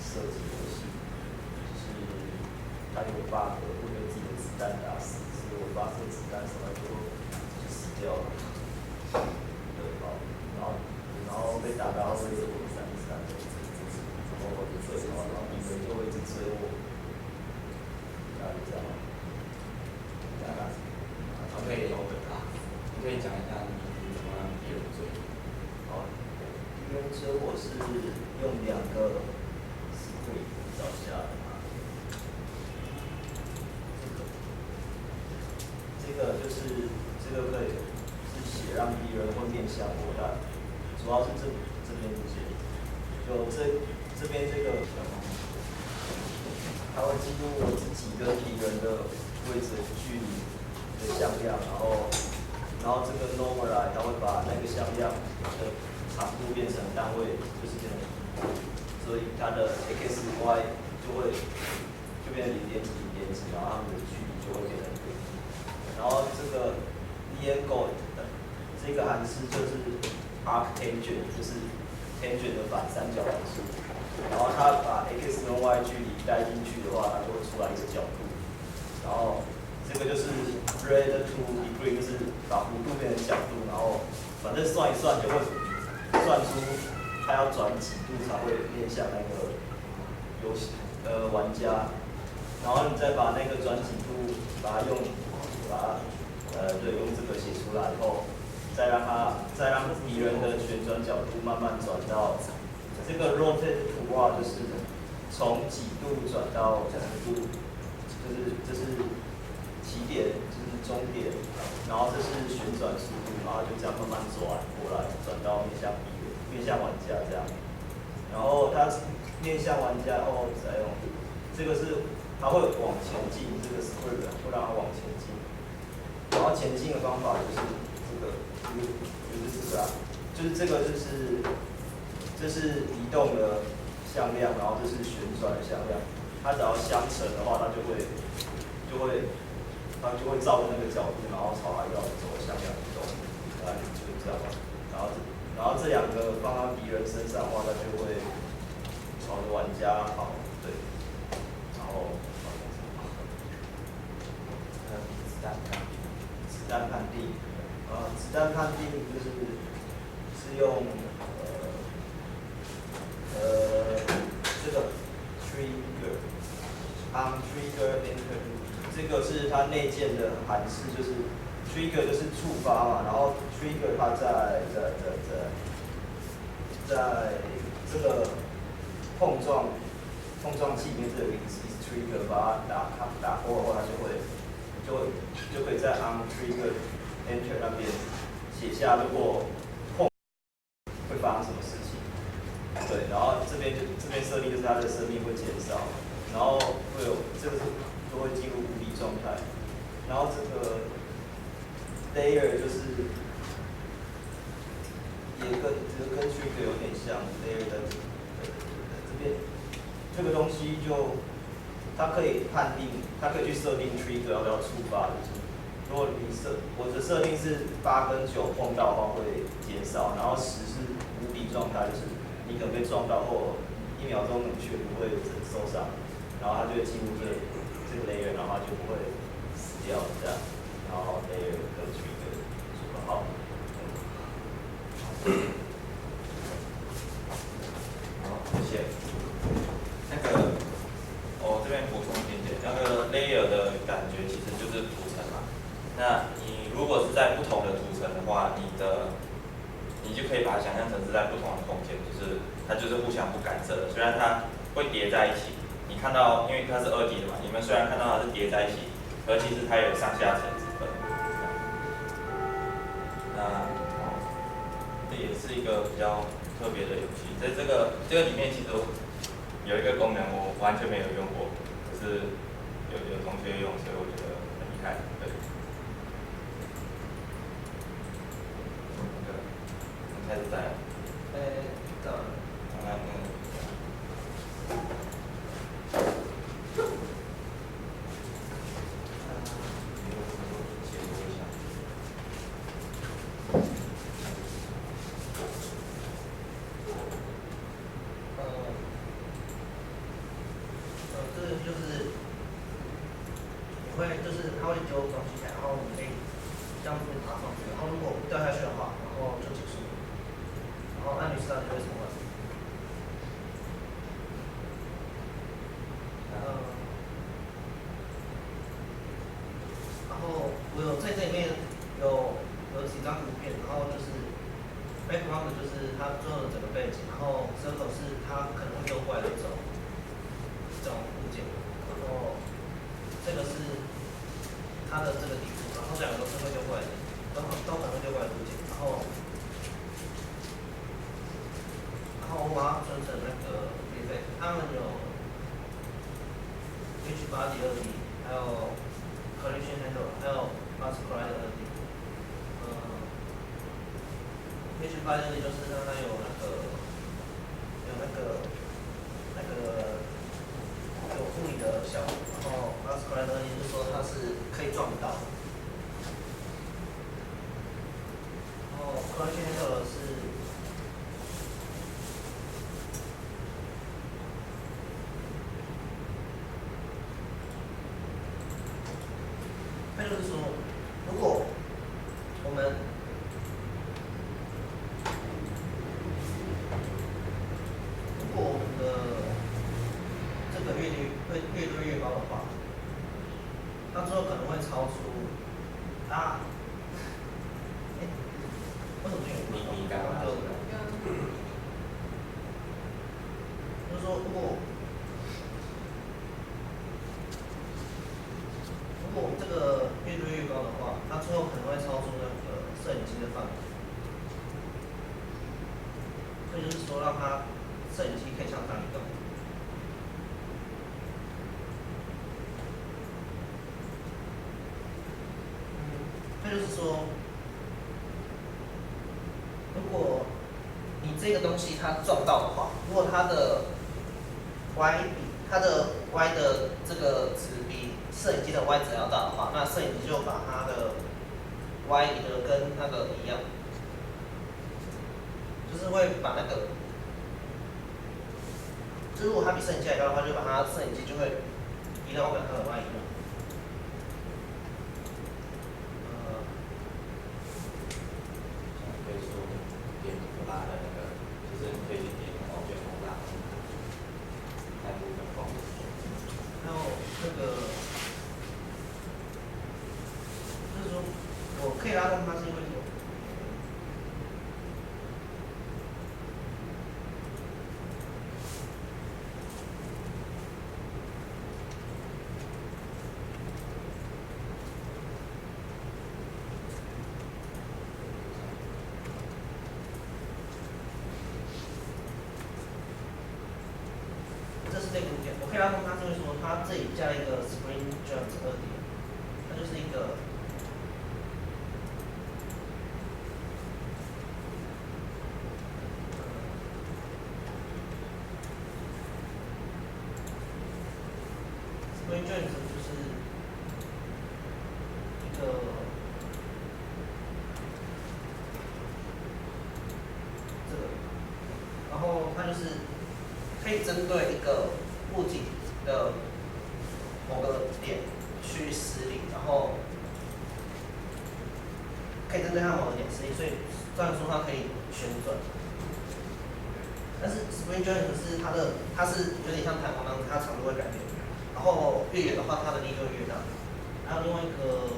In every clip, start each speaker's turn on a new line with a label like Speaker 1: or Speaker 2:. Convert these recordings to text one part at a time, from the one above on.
Speaker 1: 设计游戏，就是他有 bug 会被自己的子弹打死，所以我发射子弹什么就死掉了。对，好，然后被打到会有3-3，然后敌人就会一直追我，大概这样。
Speaker 2: 你可以讲一下你怎么让敌人追？
Speaker 1: 好，敌人追我是用2个 script 找下来的。这个可以是写让敌人会面向我的，主要是这边这些，就这边这个，它会记录我自己跟敌人的位置距离的向量，然后这个 normalize 它会把那个向量的长度变成单位，就是变成所以它的 x y 就变成0.几0.几，然后它们的距离就会变成0。然后这个 Liangol 这个函数就是 arctangent， 就是 tangent 的反三角函数。然后它把 x 跟 y 距离带进去的话，它就会出来一个角度。然后这个就是 red to degree， 就是把弧度变成角度，然后反正算一算就会算出它要转几度才会面向那个玩家。然后你再把那个转几度，把它用这个写出来以后，再让敌人的旋转角度慢慢转到这个 rotate to y 就是从几度转到几度，这是起点，就是终点，然后这是旋转速度，然后就这样慢慢转过来，转到面向玩家这样。然后它面向玩家再用这个是它会往前进，这个 script 会让它往前进。然后前进的方法就是这个这是移动的向量，然后这是旋转的向量。它只要相乘的话，它就会照着那个角度，然后朝它要走的向量移动，就是这样。然后这2个放到敌人身上的话，它就会朝着玩家跑，对，然后子弹判定，子弹判定是用这个 trigger on trigger enter， 这个是它内建的函数，就是 trigger 就是触发嘛，然后 trigger 它在这个碰撞器里面这个 is trigger， 把它打过后，它就可以在 on trigger enter 那边写下如果会发生什么事情。对，然后这边设定就是它的生命会减少，然后会有这个都会进入无敌状态，然后这个 layer 就是也跟 trigger 有点像 layer 在这边，这个东西就它可以判定，它可以去设定 trigger 要不要触发，就是如果我的设定是8跟9碰到的话会减少，然后10是无敌状态，就是你可能被撞到后1秒钟你却不会受伤，然后它就会进入这个 layer， 然后它就不会死掉这样，然后 layer 跟 trigger 好。
Speaker 2: 好，谢谢。我这边补充一点点，那个 layer 的感觉其实就是图层嘛。那你如果是在不同的图层的话，你就可以把它想象成是在不同的空间，就是它就是互相不干涉的。虽然它会叠在一起，你看到，因为它是2D 的嘛，你们虽然看到它是叠在一起，而其实它有上下层之分。那这也是一个比较特别的游戏，在这个里面其实有一个功能我完全没有用过，可是有同学用，所以我觉得很厉害。对。开始在了。
Speaker 1: 到了。
Speaker 3: 它会丢东西来，然后你可以这样子把它放出来，然后如果掉下去的话，然后就结束了。然后按钮上就会重来。然后我有在这里面有几张图片，然后就是 background 就是它最后的整个背景，然后 circle 是它可能会丢过来的这种物件，然后这个是它的这个底部，然后两个都是会丢过来的，都可能会丢过来的物件，然后我把它存成那个 effect， 它们有 H8 第二题，还有 collision handle， 还有 mask collider 二题。H8 第二题就是让它有物理的效果，然后 mask collider 二题就是说它是可以撞到。然后 collision handle 是。那就是说，如果我们的这个越堆越高的话，那最后可能会超出啊，为什么这个
Speaker 2: 你刚刚说的，
Speaker 3: 就是说如果我们这个越堆越高的话，它最后可能会超出那个摄影机的范围。所以就是说，让它摄影机可以向上移动。那就是说，如果你这个东西它撞到的话，如果它的 y 的这个值比摄影机的 y 值要大的话，那摄影机就把它的 y 移的跟那个一样，就是会把那个，就如果它比摄影机还高的话，就把它摄影机就会移到跟它的 y 一样。
Speaker 2: 可以说点拉的那个，就是可以点然后就拉那部分放。
Speaker 3: 还有那个，就是说我可以拉动它是因为什么？这是这个物件，我可以拉动它，就是说它这里加了一个 spring joint 2点，它就是一个。spring joint 就是一个这个，然后它就是可以针对一个物体的某个点去施力，然后可以针对它某个点施力，所以虽然说它可以旋转，但是 spring joint 是它是有点像弹簧那样子，它长度会改变，然后越远的话它的力就会越大。还有另外一个，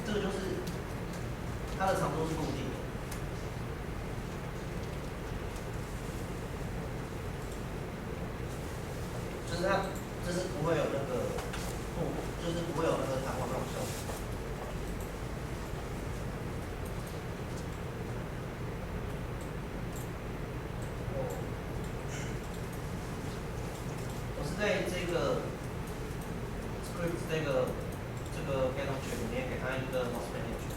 Speaker 3: 这个就是它的长度是固定的，就是它就是不会有那个就是不会有那个弹簧那种效果。我是在这个 script 这个 get object 里面给它一个 mouse manager。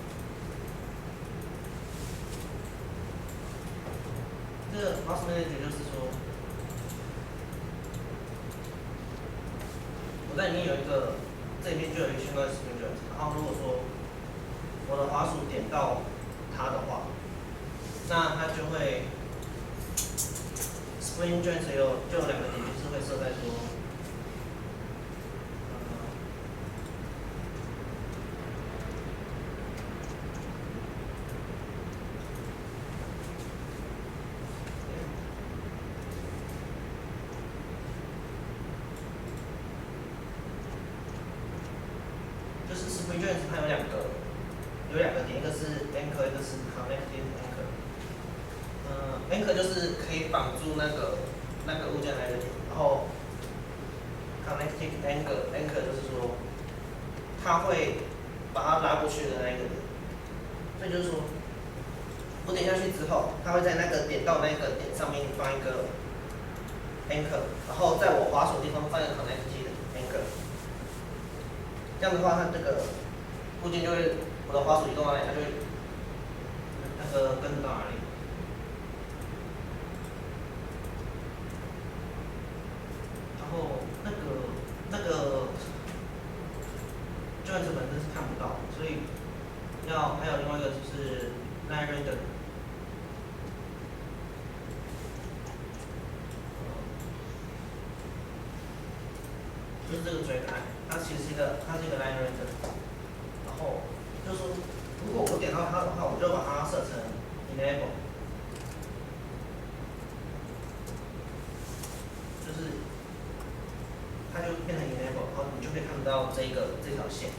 Speaker 3: 这个 mouse manager 就是说，我在里面有一个这里面就有一个相关的 Spring Joint， 然后如果说我的滑鼠点到它的话，那它就会 Spring Joint 就有2个点，就是会设在说，就是 Spring Joint 它有2个点，一个是 anchor， 一个是 connecting anchor。anchor 就是可以绑住那个物件的那个点，然后 connecting anchor 就是说，它会把它拉过去的那一个点，所以就是说，我点下去之后，它会在那个点到那个点上面放一个 anchor， 然后在我滑鼠的地方放一个 connecting anchor。这样的话，它这个物件就会，我的滑鼠移动到哪里，它就会那个跟到哪里。然后那个 joint 本身是看不到，所以还有另外一个就是 line render。就是这个 joint line， 它其实是一个 line render。然后就是说，如果我点到它的话，我就把它设成 enable， 就是它就变成 enable， 然后你就可以看到这条线。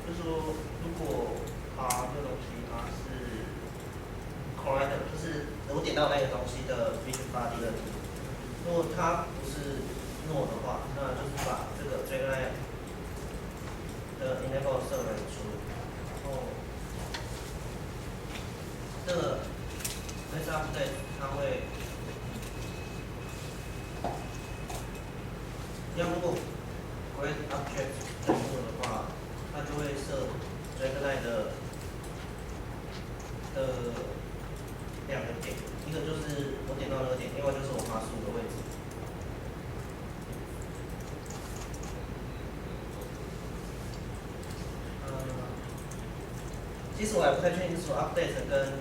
Speaker 3: 就是说，如果它这个东西它是 collider， 就是我点到那个东西的 vision body 的，如果它不是 node 的话，那就是把这个 JLine 的 enable 设为true， 然后这个 base update 它会，如果 create object 任务的话，它就会设 JLine 的2个点，一个就是我点到那个点，另外就是我滑鼠的位置。其实我还不太确定说 update 跟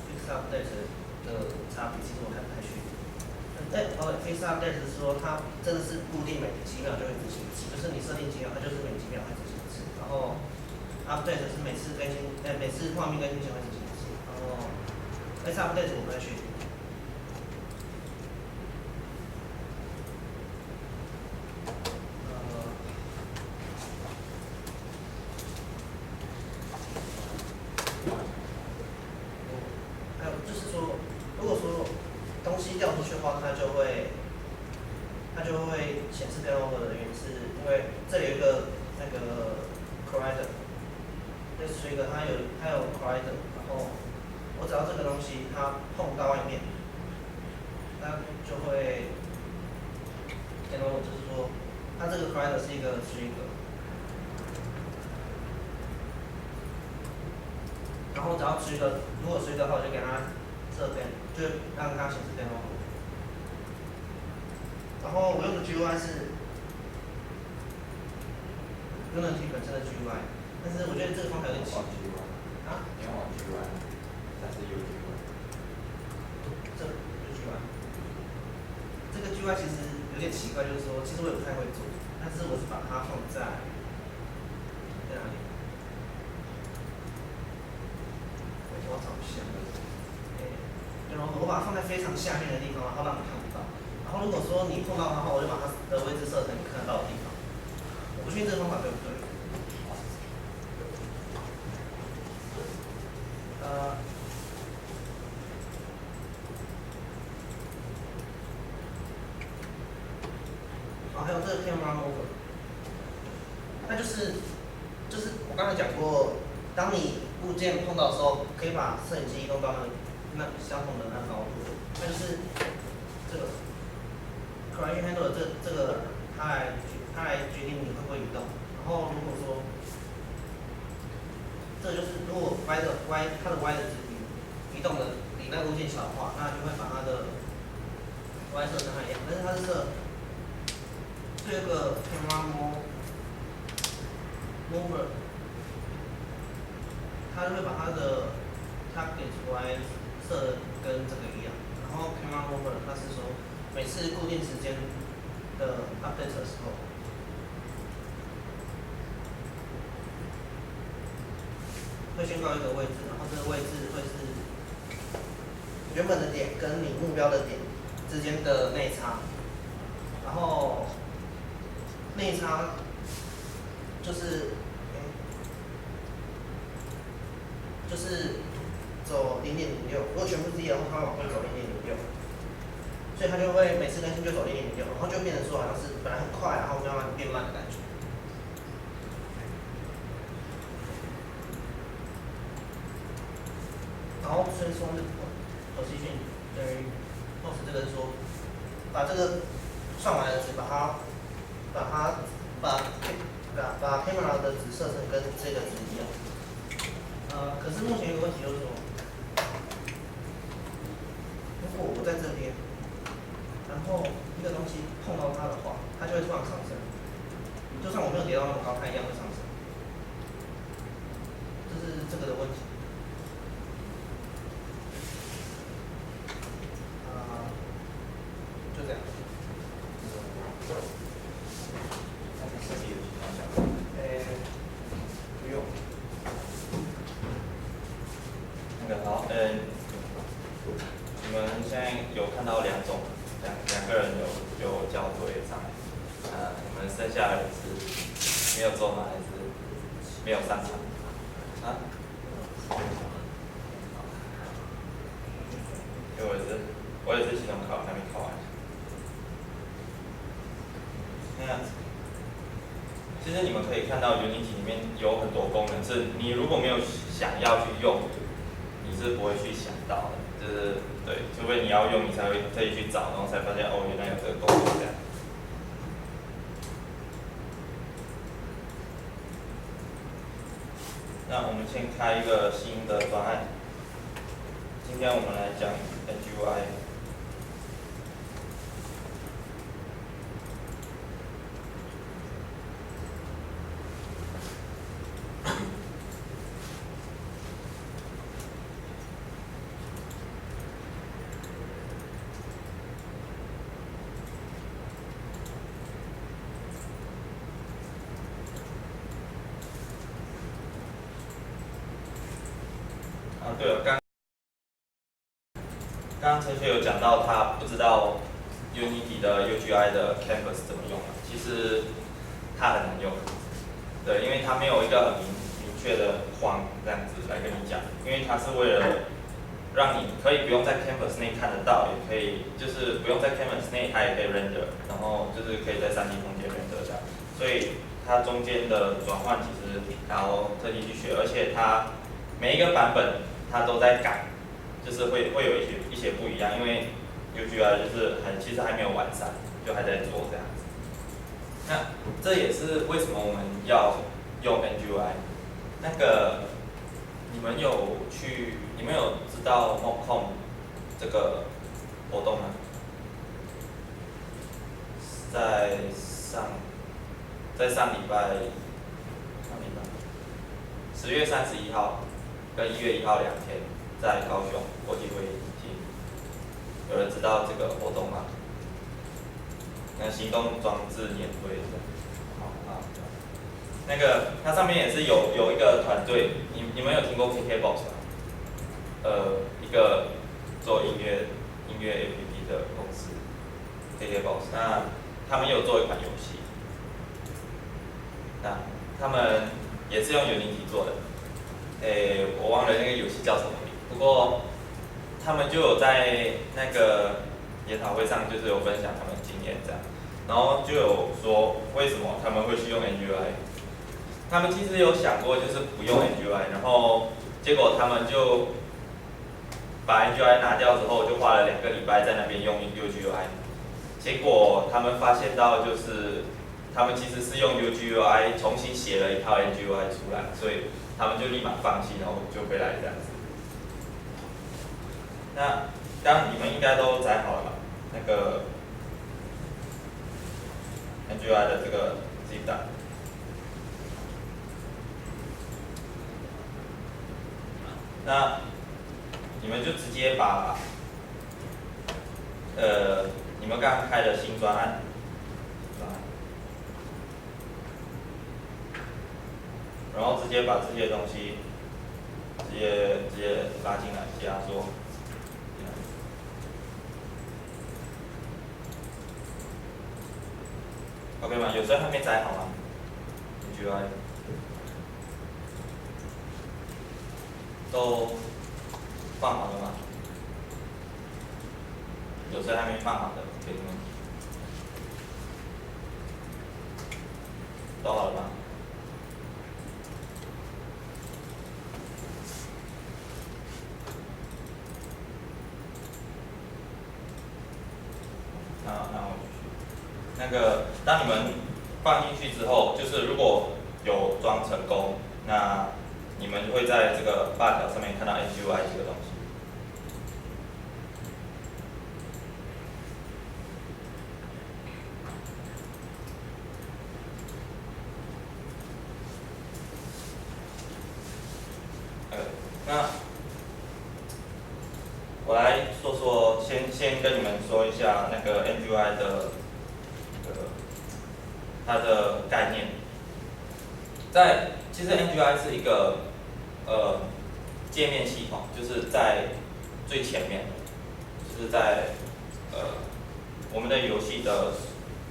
Speaker 3: fix update 的差别，其实我还不太确定。fix update 是说它真的是固定每几秒就会执行一次，就是你设定几秒，它就是每几秒会执行一次。然后 update 是每次更新，每次画面更新前会执行一次。然后 fix update 我不太确定。还有就是说，如果说东西掉出去的话，它就会显示 payload 的原因是因为这里有一个那个 collider， 这是一个它有 collider， 然后我只要这个东西它碰到外面，它就会 payload， 就是说它这个 collider 是一个 trigger。然后只要如果的话，我就给它设变，就让它显示变动。然后我用的 GUI 是 Unity 本身的 GUI，但是我觉得这个方法有点奇怪。啊？
Speaker 2: 你用网 GUI，但是 UGUI。
Speaker 3: 这 GUI，这个 GUI 其实有点奇怪，就是说，其实我也不太会做，但是我是把它放在哪里？我找一下。然后我把它放在非常下面的地方，然后让你看不到。然后如果说你碰到它的话，我就把它的位置设成你看得到的地方。我不确定这个方法对不对。还有这个 camera mover， 那就是我刚才讲过，当你物件碰到的时候，可以把摄影机移动到那相同的那高度，那就是这个 collision handle 这个它来决定你会不会移动。然后如果说这就是如果它的 Y 的值比移动的比那个物件小的话，那就会把它的 Y 设成它一样，但是它是设这个 camera mover， 它就会把它的 target Y 设的跟这个一样，然后 camera mover 它是说每次固定时间的 update 的时候，会宣告一个位置，然后这个位置会是原本的点跟你目标的点之间的内差，然后内差就是走0.06，如果全部是1的话，它会往回走0.06，所以它就会每次更新就走0.06，然后就变成说好像是本来很快，然后慢慢变慢的感觉。然后所以说position 等于 pos 这个是说把这个算完的值把 camera 的值设成跟这个值一样。可是目前有个问题就是说，如果我在这边，然后一个东西碰到它的话，它就会突然上升，就算我没有叠到那么高，它一样会上升。这是这个的问题。就这样。
Speaker 2: 设计的情况下，
Speaker 3: 不用。
Speaker 2: 那个好，你们现在有看到两个人有交作业上来，你们剩下的人是没有做吗？还是没有上场？啊？因为我也是期中考还没考完。那其实你们可以看到 Unity 里面有很多功能是你如果没有想要去用，你是不会去想到的。就是对，除非你要用，你才会特意去找，然后才发现哦，原来有这个功能这样。那我们先开一个新的专案。今天我们来讲 GUI。对了，刚刚陈学有讲到他不知道 Unity 的 UGI 的 Canvas 怎么用啊，其实它很难用，对，因为它没有一个很明确的框这样子来跟你讲，因为它是为了让你可以不用在 Canvas 内看得到，也可以就是不用在 Canvas 内它也可以 render， 然后就是可以在3D 空间 render 这样，所以它中间的转换其实然后特地去学，而且它每一个版本它都在改，就是会有一些不一样，因为 UGI 就是其实还没有完善，就还在做这样子。那这也是为什么我们要用 NGUI。那个你们有知道 MobCon 这个活动吗？在上礼拜上礼拜，10月31号跟1月1号2天，在高雄国际会议厅，有人知道这个活动吗？行动装置年会的，好，那个它上面也是有一个团队，你们有听过 KKBOX 吗？一个做音乐 APP 的公司 KKBOX， 那他们有做一款游戏，那他们也是用Unity做的，我忘了那个游戏叫什么名，不过他们就有在那个研讨会上就是有分享他们的经验这样。然后就有说为什么他们会去用 NGI， 他们其实有想过就是不用 NGI， 然后结果他们就把 NGI 拿掉之后，就花了2个礼拜在那边用 UGUI， 结果他们发现到就是他们其实是用 UGUI 重新写了一套 NGI 出来，所以他们就立马放弃，然后就回来这样子。那刚你们应该都载好了吧？那个 NGI 的这个 zip 档，那你们就直接把你们刚开的新专案，然后直接把这些东西直接拉进来加缩。OK 吗？有时候还没载好吗 ？NGI 都放好了吗？有时候还没放好的，可以吗？都好了吗？那我继续。那个，当你们放进去之后，就是如果有装成功，那你们会在这个8条上面看到 NGI 这个东西。那我来说，先跟你们说一下那个 NGI 的它的概念。其实 NGI 是一个界面系统，就是在最前面，就是在我们的游戏的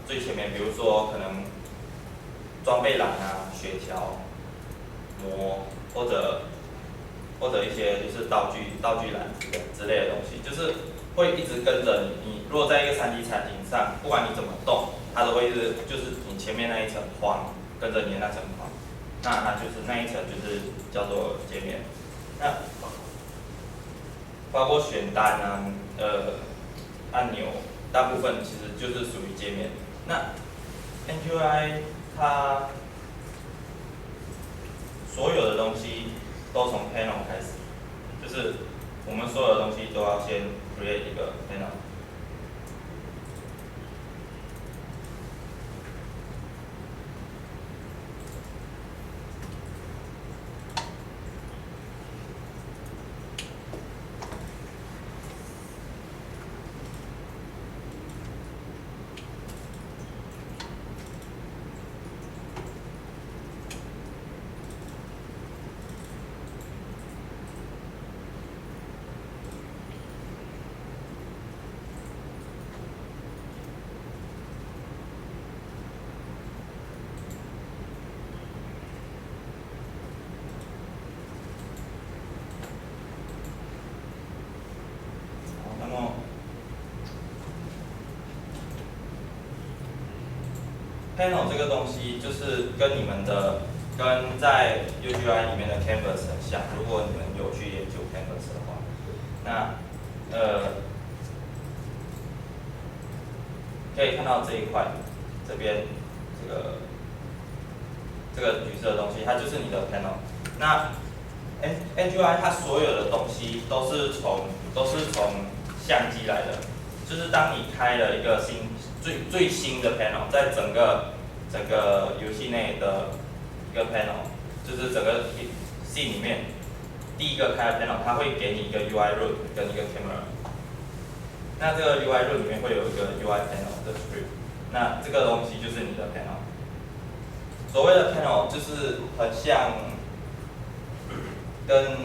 Speaker 2: 最前面，比如说可能装备栏啊、血条、模或者一些就是道具栏之类的东西，就是会一直跟着你。你如果在一个3D 产品上，不管你怎么动，它都会就是你前面那一层框跟着你的那层框，那它就是那一层就是叫做界面。那包括选单啊、按钮，大部分其实就是属于界面。那 NGI 它所有的东西都从 panel 开始，就是我们所有的东西都要先 create 一个 panel。panel 这个东西就是跟在 UGI 里面的 canvas 很像。如果你们有去研究 canvas 的话，那可以看到这一块，这边这个橘色的东西，它就是你的 panel。那 NGI 它所有的东西都是从相机来的，就是当你开了一个最新的 panel， 在整个游戏内的一个 panel， 就是整个 scene 里面第一个开的 panel， 它会给你一个 UI root 跟一个 camera。那这个 UI root 里面会有一个 UI panel 的 script， 那这个东西就是你的 panel。所谓的 panel 就是很像跟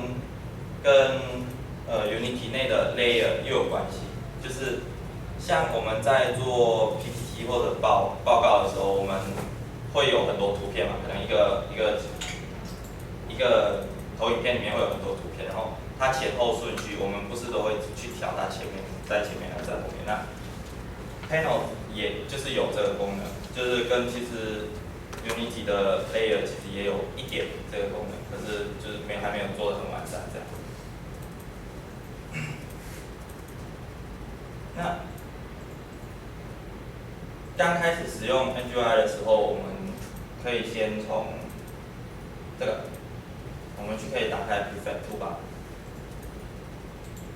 Speaker 2: Unity 内的 layer 又有关系，就是像我们在做 PPT 或者报告的时候，我们会有很多图片嘛，可能一个投影片里面会有很多图片，然后它前后顺序，我们不是都会去调它前面在前面还是在后面？那 panel 也就是有这个功能，就是跟其实 Unity 的 layer 其实也有一点这个功能，可是就是还没有做得很完善这样。那刚开始使用 NGI 的时候，我们可以先从这个，我们可以打开 Prefab Toolbar，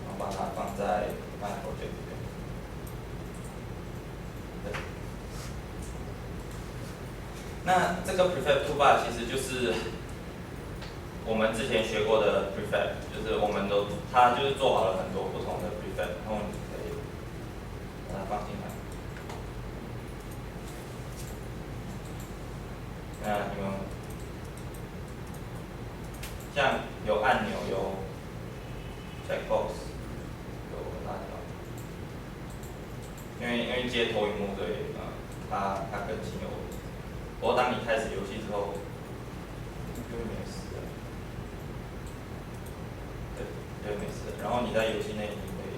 Speaker 2: 然后把它放在 My Project 里面。那这个 Prefab Toolbar 其实就是我们之前学过的 Prefab， 就是它就是做好了很多不同的 Prefab， 然后你可以把它放进来。那你们像有按钮，有 checkbox， 有大条，因为接投影幕，所以它更新有问题。不过当你开始游戏之后，就没事了。对，就没事了。然后你在游戏内你可以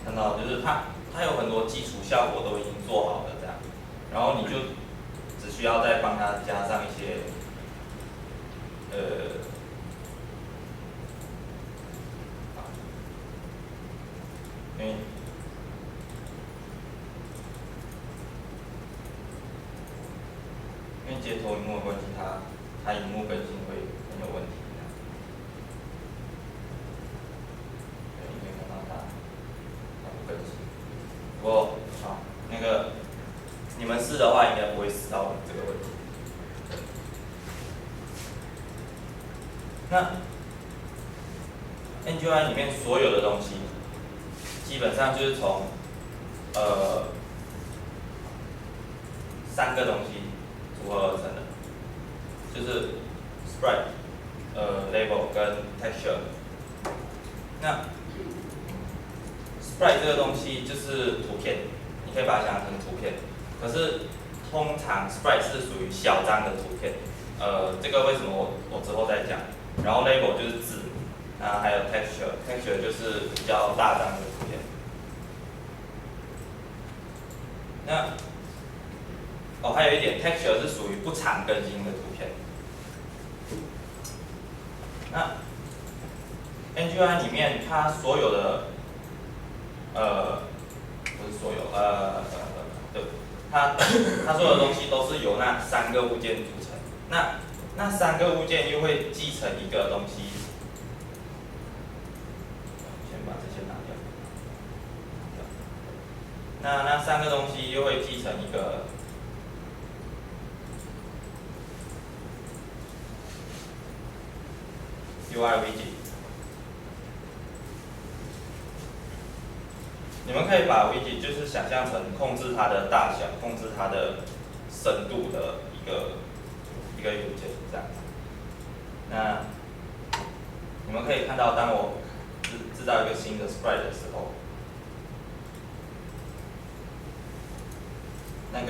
Speaker 2: 看到，就是它有很多基础效果都已经做好了这样，然后你就只需要再帮它加上一些因为接投影幕的关系，它荧幕更新会很有问题。对，你可以看到它不更新。不过那个你们试的话，应该不会试到这个问题。那 NGI 里面所有的东西，基本上就是从3个东西组合而成的，就是 sprite、label 跟 texture。那 sprite 这个东西就是图片，你可以把它想象成图片。可是通常 sprite 是属于小张的图片，这个为什么我之后再讲。然后 label 就是字，那还有 texture 就是比较大张的图片。那还有一点 texture 是属于不常更新的图片。那 NGI 里面它所有的不是所有对，它所有的东西都是由那3个物件组成。那3个物件又会继承一个东西，先把这些拿掉。那3个东西又会继承一个UI widget。你们可以把 widget 就是想象成控制它的大小、控制它的深度的一个元件这样子。那你们可以看到，当我制造一个新的 sprite 的时候，那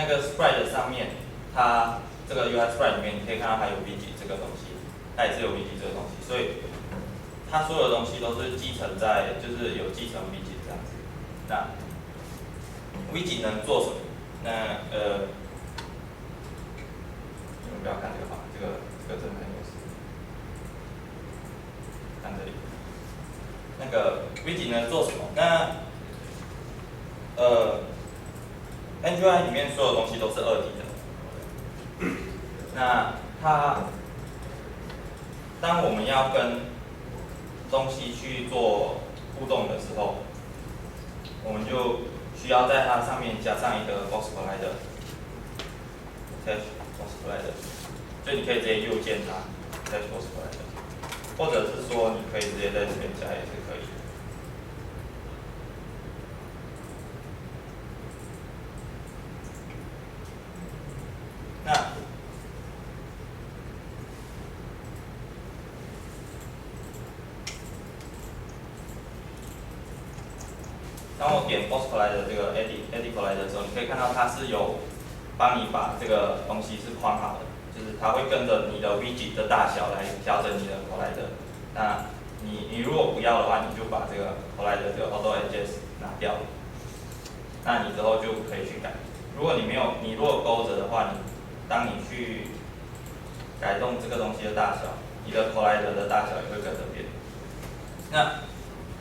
Speaker 2: 个 sprite 上面，它这个 UI sprite 里面，你可以看到它有 widget 这个东西，它也是有 widget 这个东西，所以它所有的东西都是继承在，就是有继承 widget 这样子。那 widget 能做什么？那你们不要看这个吧，这个真的很有事。看这里，那个 widget 能做什么？那NGI 里面所有东西都是2D 的。那当我们要跟东西去做互动的时候，我们就需要在它上面加上一个 box collider，attach box collider， 所以你可以直接右键它 attach box collider， 或者是说你可以直接在这边加也是可以的。那当我点 box collider 这个 edit collider 的时候，你可以看到它是有帮你把这个东西是框好的，就是它会跟着你的 widget 的大小来调整你的 collider。那你如果不要的话，你就把这个 collider 这个 auto adjust 拿掉，那你之后就可以去改。如果你没有，你如果勾着的话，当你去改动这个东西的大小，你的 collider 的大小也会跟着变。那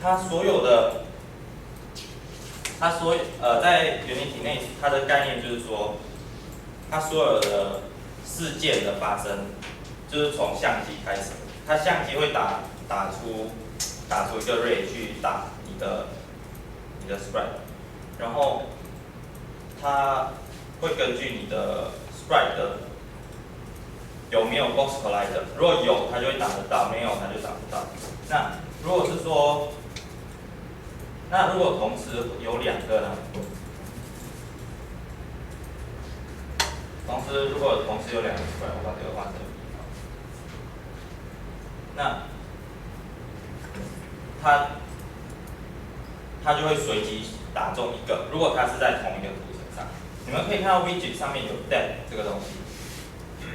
Speaker 2: 它所有的在Unity内，它的概念就是说，它所有的事件的发生，就是从相机开始，它相机会打出一个 ray 去打你的 sprite， 然后它会根据你的 sprite 的有没有 box collider， 如果有，它就会打得到；没有，它就打不到。那如果是说，那如果同时有两个呢？如果同时有两个 sprite， 我把这个换成那它就会随机打中一个。如果它是在同一个图层上，你们可以看到 widget 上面有 depth 这个东西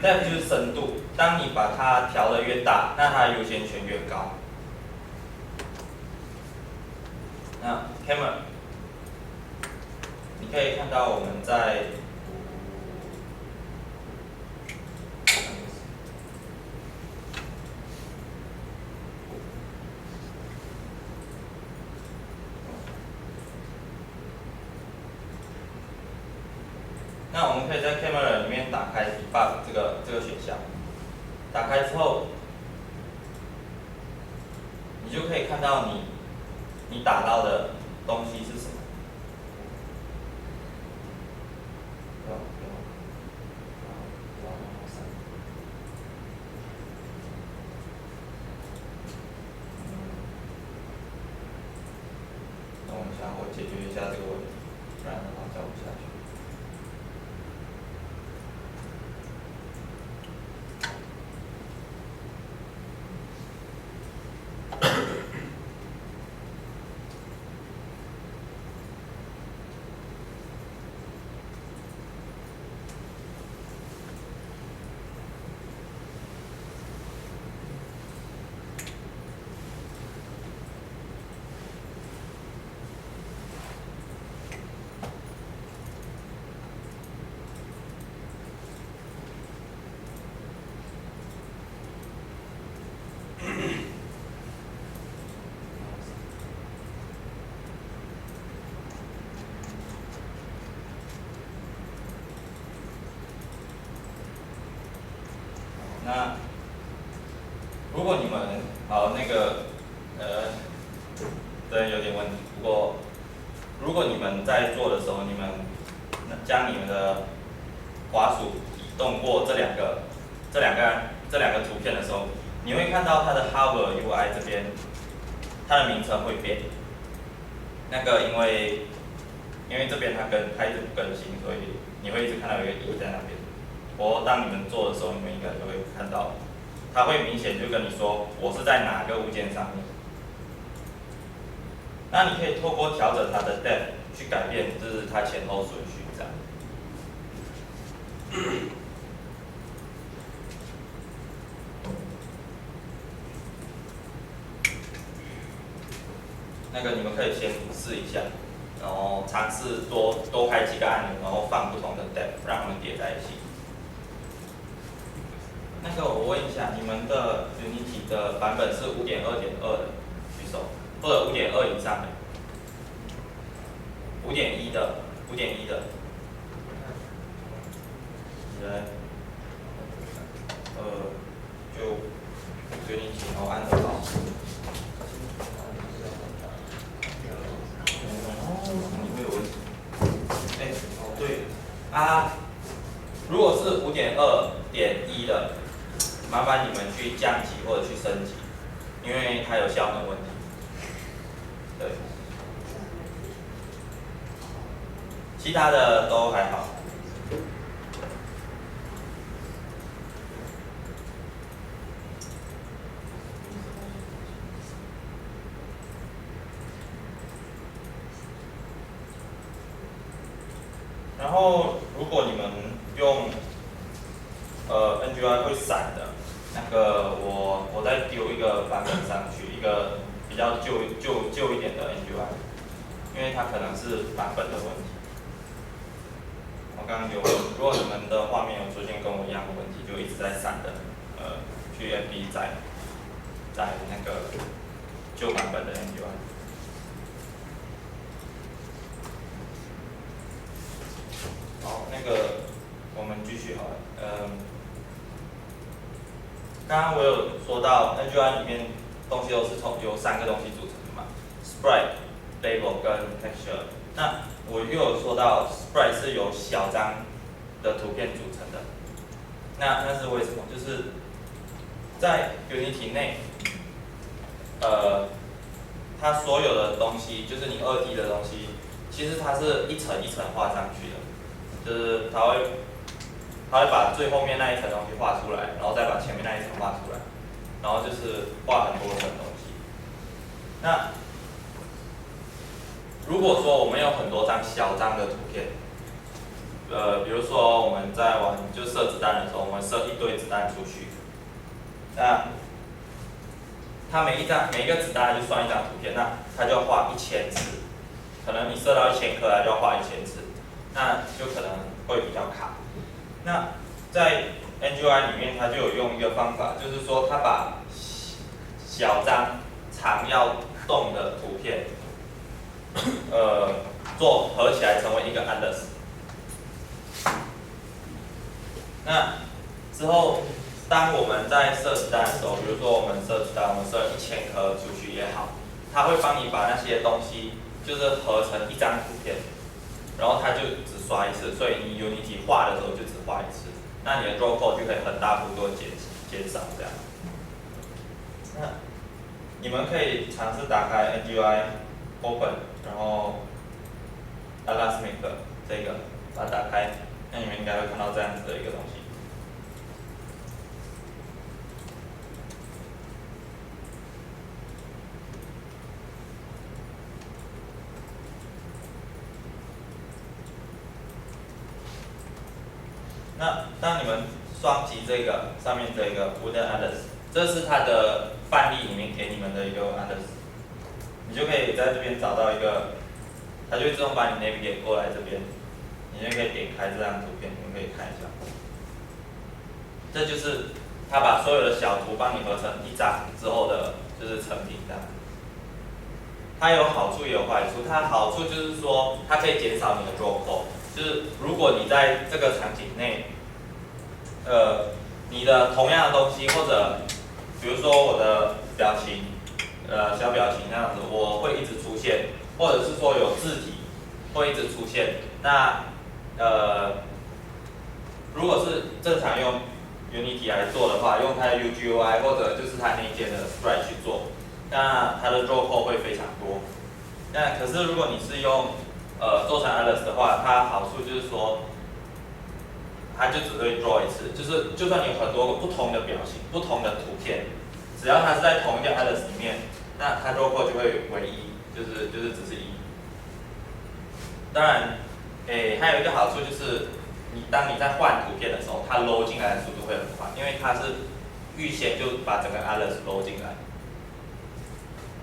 Speaker 2: ，depth 就是深度。当你把它调得越大，那它的优先权越高。那 camera， 你可以看到我们在那我们可以在 camera 里面打开 debug 这个选项，打开之后，你就可以看到你打到的东西是什么。等我一下，我解决一下这个问题，不然的话教不下去。那如果你们对，有点问题。不过如果你们在做的时候，你们将你们的滑鼠移动过这两个图片的时候，你会看到它的 Hover UI 这边，它的名称会变。那个因为这边它一直不更新，所以你会一直看到有一个 E 在那边。不过当你们做的时候，你们应该就会看到，它会明显就跟你说我是在哪个物件上面。那你可以透过调整它的 depth 去改变，就是它前后顺序这样。那个你们可以先试一下，然后尝试多开几个按钮，然后放不同的 depth， 让它们叠在一起。那个我问一下，你们的 Unity 的版本是 5.2.2 的，举手，或者5.2以上的，5.1的，5.1的，人，就 Unity 然后按2号。果是5.2.1的，麻烦你们去降级或者去升级，因为它有效能问题。对，其他的都还好。然后，如果你们用NGI 会闪的，那个我再丢一个版本上去，一个比较旧一点的 NGI， 因为它可能是版本的问题。我刚刚有问，如果你们的画面有出现跟我一样的问题，就一直在闪的，去 FB 载那个旧版本的 NGI。好，那个我们继续好了。刚刚我有说到 NGI 里面东西都是由3个东西组成的嘛 ，Sprite、Label 跟 Texture。那我又有说到 Sprite 是由小张的图片组成的。那是为什么？就是在 Unity 内，它所有的东西，就是你2D 的东西，其实它是一层一层画上去的。就是它会把最后面那一层东西画出来，然后再把前面那一层画出来，然后就是画很多层东西。那如果说我们有很多张小张的图片，比如说我们在玩就射子弹的时候，我们射一堆子弹出去，那它每一个子弹就算一张图片，那它就要画1000次，可能你射到1000颗，它就要画1000次。那就可能会比较卡。那在 NGI 里面，它就有用一个方法，就是说它把小张常要动的图片，做合起来成为一个 atlas。那之后，当我们在射子弹的时候，比如说我们射子弹，我们射1000颗出去也好，它会帮你把那些东西就是合成一张图片。然后它就只刷一次，所以你 Unity 画的时候就只画一次，那你的 draw code 就可以很大幅度的减少这样。那你们可以尝试打开 NGI Open， 然后 Atlasmic 这个把它打开，那你们应该会看到这样子的一个东西。那当你们双击这个上面这个 Wooden Atlas， 这是它的范例里面给你们的一个 Atlas， 你就可以在这边找到一个，它就会自动把你 navigate 过来这边，你就可以点开这张图片，你们可以看一下。这就是它把所有的小图帮你合成一张之后的，就是成品这样。它有好处也有坏处，它的好处就是说它可以减少你的 draw code。就是如果你在这个场景内，你的同样的东西，或者比如说我的表情，小表情那样子，我会一直出现，或者是说有字体会一直出现。那如果是正常用 Unity 来做的话，用它的 UGUI 或者就是它内建的 Sprite 去做，那它的 draw code会非常多。那可是如果你是用做成 Atlas 的话，它好处就是说，它就只会 draw 一次，就是就算你有很多不同的表情、不同的图片，只要它是在同一个 Atlas 里面，那它 draw code 就会为1，就是只是1。当然，还有一个好处就是，当你在换图片的时候，它 load 进来的速度会很快，因为它是预先就把整个 Atlas load 进来。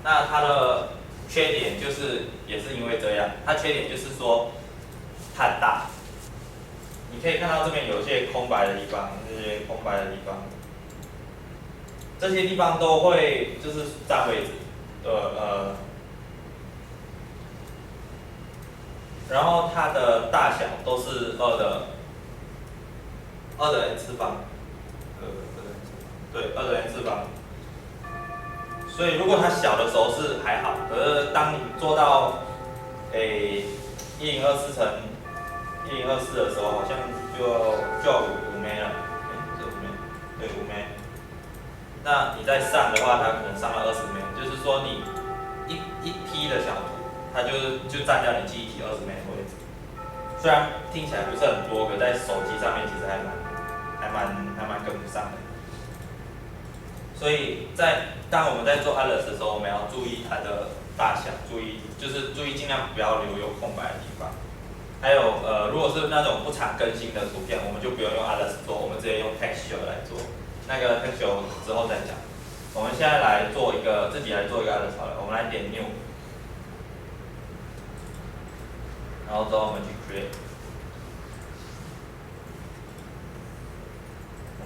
Speaker 2: 那它的缺点就是也是因为这样，它缺点就是说它很大，你可以看到这边有一些空白的地方，这些空白的地方，这些地方都会就是占位置，然后它的大小都是2的 n 次方，对，2的 n 次方。所以如果它小的时候是还好，可是当你做到1024乘1024的时候，好像就就5枚了，这5枚，对5枚。那你再上的话，它可能上到20枚，就是说你一梯的小图，它就占掉你记忆体20枚的位置。虽然听起来不是很多，可在手机上面其实还蛮跟不上的。所以当我们在做 Atlas 的时候，我们要注意它的大小，注意尽量不要留有空白的地方。还有如果是那种不常更新的图片，我们就不用Atlas 做，我们直接用 Texture 来做。那个 Texture 之后再讲。我们现在自己来做一个 Atlas 好了，我们来点 New， 然后之后我们去 Create。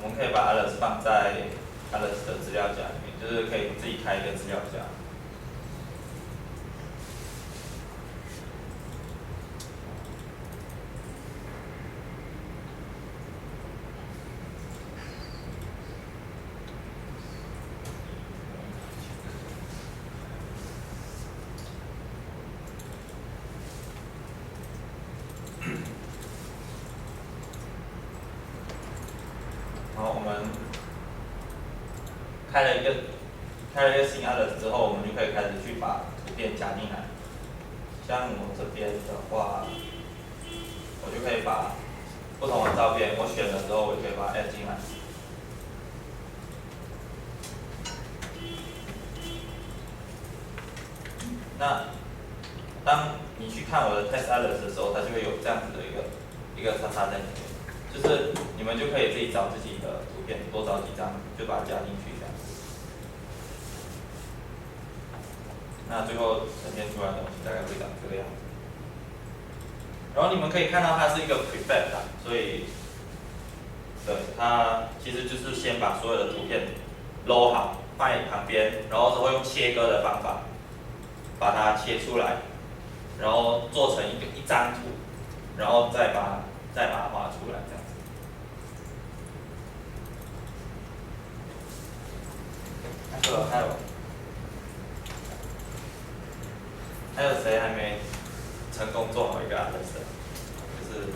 Speaker 2: 我们可以把 Atlas 放在 Atlas 的资料夹里面，就是可以自己开一个资料夹。然后我们开了一个新 Atlas 之后，我们就可以开始去把图片加进来。像我这边的话，我就可以把不同的照片，我选了之后，我就可以把它 add 进来。那当你去看我的 Test Atlas 的时候，它就会有这样子的一个叉叉在里面，就是你们就可以自己找自己的图片，多找几张，就把它加进去这样。那最后呈现出来的东西大概会长这个样子。然后你们可以看到它是一个 prefab 啦，所以对它其实就是先把所有的图片 load 好放在旁边，然后之后用切割的方法把它切出来，然后做成一张图，然后再把它画出来这样子。还有谁还没成功做好一个 Atlas 的？就是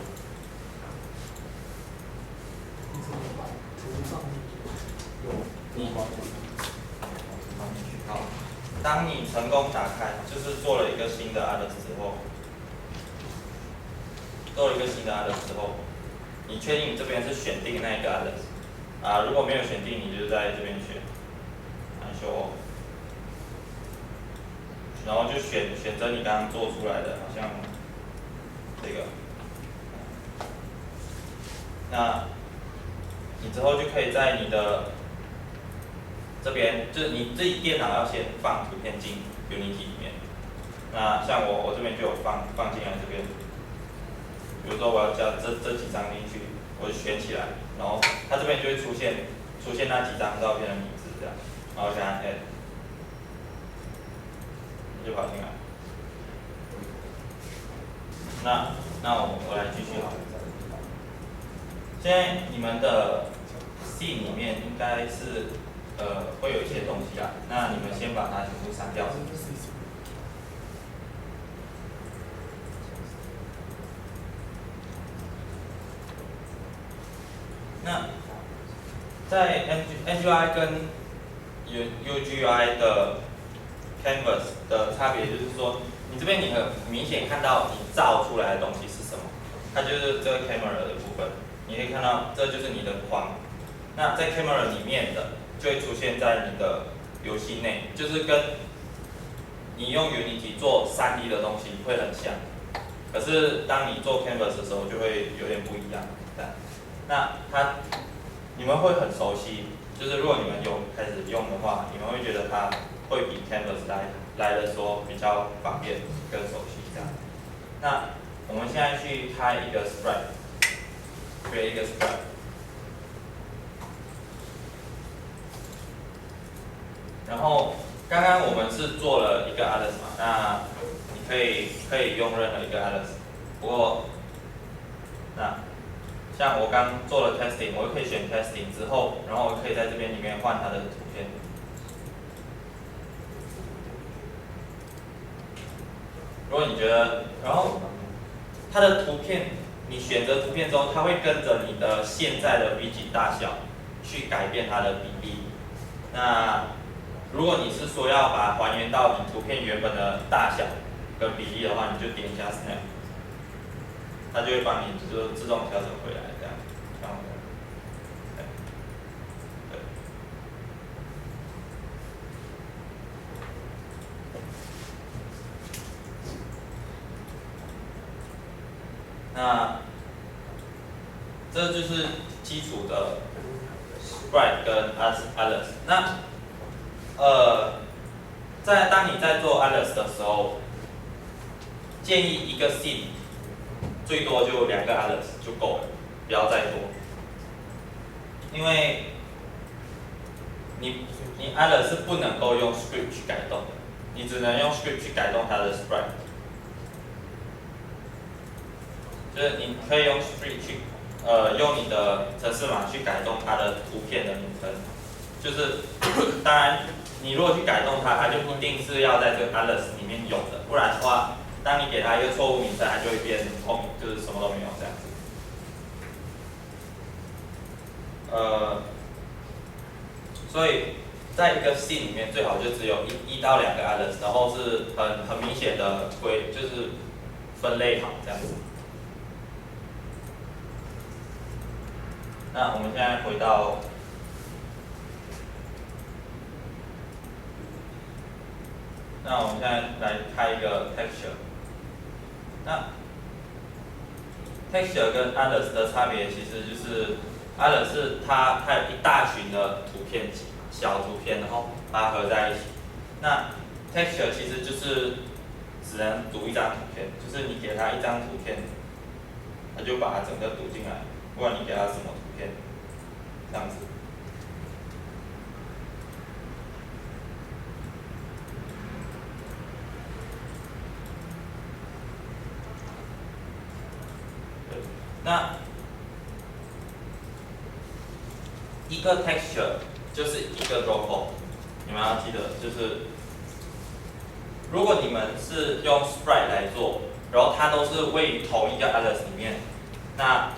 Speaker 2: 好，当你成功打开，就是做了一个新的 Atlas 之后，你确定你这边是选定那一个 Atlas 啊？如果没有选定，你就在这边选，Show All，然后就选择你刚刚做出来的，好像这个，那你之后就可以在你的这边，就是你自己电脑要先放图片进 Unity 里面。那像我这边就有放进来这边，比如说我要加这几张进去，我就选起来，然后它这边就会出现那几张照片的名字这样，然后给它 add， 就跑进来。那我来继续好了。现在你们的 scene 里面应该是会有一些东西啦，那你们先把它全部删掉。那在 NGI 跟 UGI 的 Canvas 的差别就是说，你这边你很明显看到你造出来的东西是什么，它就是这个 camera 的部分，你可以看到这就是你的框。那在 camera 里面的就会出现在你的游戏内，就是跟你用 Unity 做3D 的东西会很像，可是当你做 Canvas 的时候就会有点不一样。那你们会很熟悉，就是如果你们有开始用的话，你们会觉得它会比 Canvas 来的说比较方便跟熟悉这样。那我们现在去开一个 Sprite，create 一个 Sprite。然后刚刚我们是做了一个 Atlas 嘛，那你可以用任何一个 Atlas， 不过那像我刚做了 testing， 我可以选 testing 之后，然后我可以在这边里面换它的图片。如果你觉得，然后它的图片你选择图片之后，它会跟着你的现在的 widget 大小去改变它的比例。那如果你是说要把它还原到你图片原本的大小跟比例的话，你就点一下 Snap， 它就会帮你就自动调整回来这样。对。那这就是基础的 Sprite 跟 Atlas。那当你在做 Atlas 的时候，建议一个 scene 最多就2个 Atlas 就够了，不要再多。因为你 Atlas 是不能够用 script 去改动的，你只能用 script 去改动它的 Sprite。就是你可以用 script 去用你的程式码去改动它的图片的名称。就是当然你如果去改动它，它就一定是要在这个 Atlas 里面有的，不然的话，当你给它一个错误名称，它就会变空，就是什么都没有这样子。所以在一个 scene 里面，最好就只有1到2个 Atlas， 然后是很明显的就是分类好这样子。那我们现在回到那我们现在来开一个 texture。那 texture 跟 Atlas 的差别其实就是 Atlas 是它有一大群的图片集，小图片，然后把它合在一起。那 texture 其实就是只能读一张图片，就是你给它一张图片，它就把它整个读进来，不管你给它什么图片，这样子。那一个 texture 就是一个 draw code， 你们要记得，就是如果你们是用 Sprite 来做，然后它都是位于同一个 Atlas 里面，那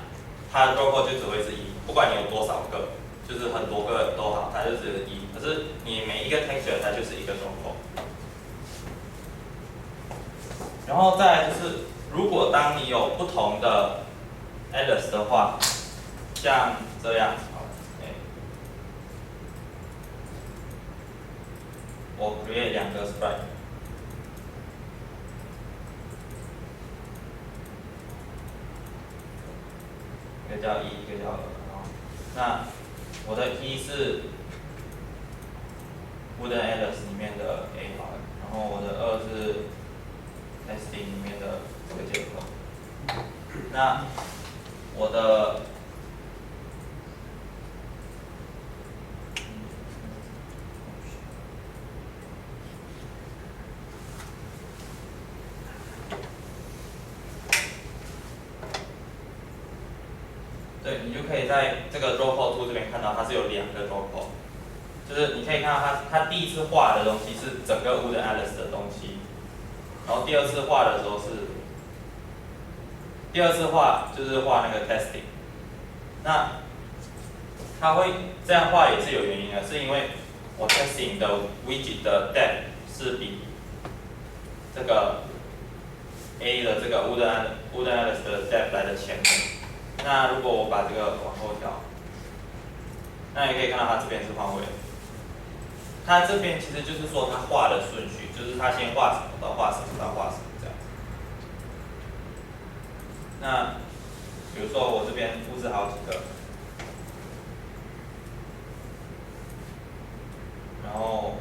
Speaker 2: 它的 draw code 就只会是1，不管你有多少个，就是很多个都好，它就只是1。可是你每一个 texture 它就是一个 draw code。然后再来就是，如果当你有不同的 Atlas 的话，像这样，我 create 2个 sprite， 一个叫1，一个叫2。那我的1是 Wooden Atlas 里面的 A 好了，然后我的2是 Testing 里面的这个接口。那我的对，你就可以在这个 draw code 这边看到，它是有2个 draw code， 就是你可以看到它第一次画的东西是整个 Wooden Atlas 的东西，然后第二次画的时候是，第二次画就是画那个 testing。那它会这样画也是有原因的，是因为我 testing 的 widget 的 depth 是比这个 A 的这个 Wooden Atlas 的 depth 来的前面。那如果我把这个往后调，那你可以看到它这边是换位。它这边其实就是说它画的顺序，就是它先画什么到画什么到画什么这样。那比如说我这边复制好几个，然后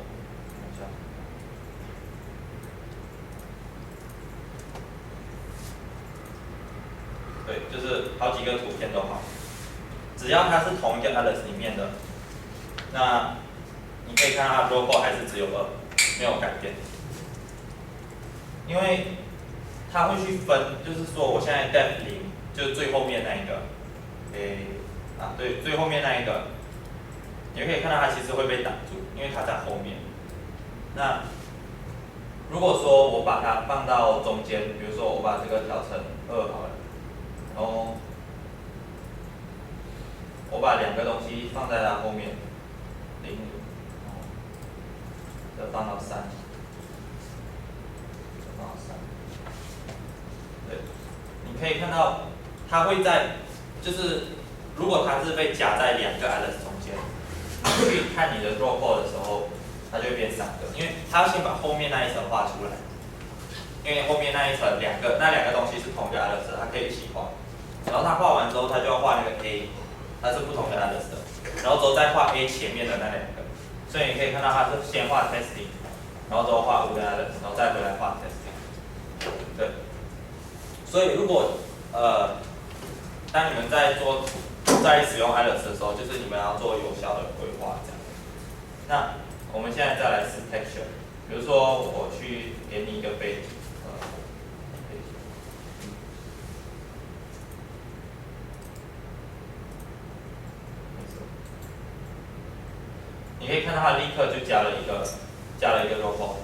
Speaker 2: 看一下，对，就是好几个图片都好，只要它是同一个 Atlas 里面的，那你可以看到它 draw code 还是只有2，没有改变。因为它会去分，就是说我现在 depth 0，就是最后面那一个，对，最后面那一个，你可以看到它其实会被挡住，因为它在后面。那如果说我把它放到中间，比如说我把这个调成2好了，然后我把2个东西放在它后面，0，这放到3，放到3。对，你可以看到它会在，就是如果它是被夹在2个 Alice 中间，你去看你的 row code 的时候，它就会变3个，因为它要先把后面那一层画出来。因为后面那一层那两个东西是同一个 Alice 的，它可以一起画。然后它画完之后，它就要画那个 A， 它是不同的 Alice 的，然后之后再画 A 前面的那2个。所以你可以看到它是先画 testing， 然后之后画5个 Alice， 然后再回来画 testing。对。所以如果当你们在使用 Alice 的时候，就是你们要做有效的规划这样。那我们现在再来试 texture， 比如说我去给你一个背景。你可以看到它立刻就加了一个 row code。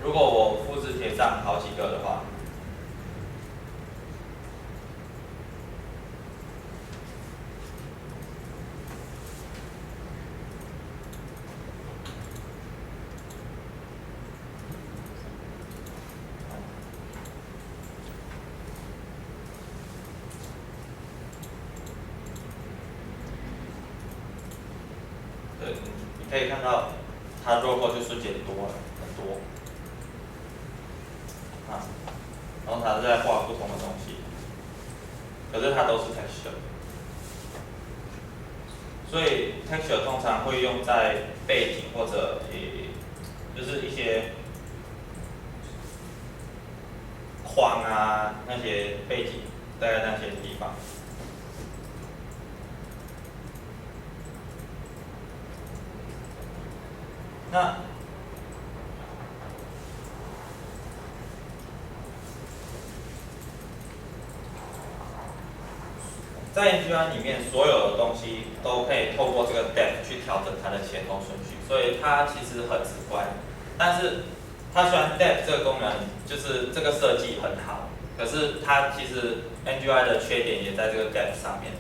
Speaker 2: 如果我复制贴上好几个的话，对，你可以看到它 row code 就瞬间多了很多。然后它在画不同的东西，可是它都是 texture， 所以 texture 通常会用在背景或者就是一些框啊那些背景，大概那些地方。那在 NGI 里面，所有的东西都可以透过这个 depth 去调整它的前后顺序，所以它其实很直观。但是它虽然 depth 这个功能就是这个设计很好，可是它其实 NGI 的缺点也在这个 depth 上面，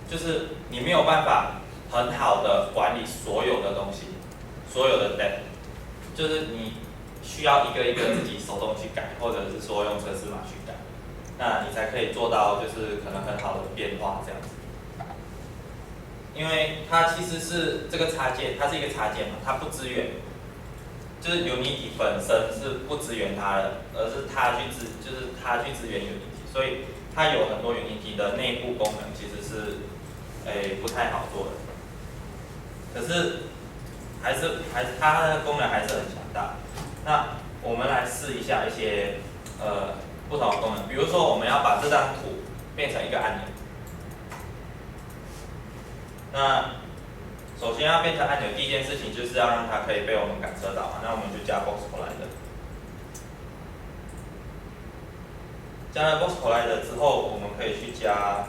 Speaker 2: 就是你没有办法很好的管理所有的东西，所有的 depth， 就是你需要一个一个自己手动去改，或者是说用程式码去改。那你才可以做到就是可能很好的变化这样子，因为它其实是这个插件，它是一个插件嘛，它不支援，就是 Unity 本身是不支援它的，而是它去支援 Unity， 所以它有很多 Unity 的内部功能其实是不太好做的，可是它的功能还是很强大。那我们来试一下一些不同的功能，比如说我们要把这张图变成一个按钮，那首先要变成按钮，第一件事情就是要让它可以被我们感测到嘛，那我们就加 box collider， 加了 box collider 之后，我们可以去加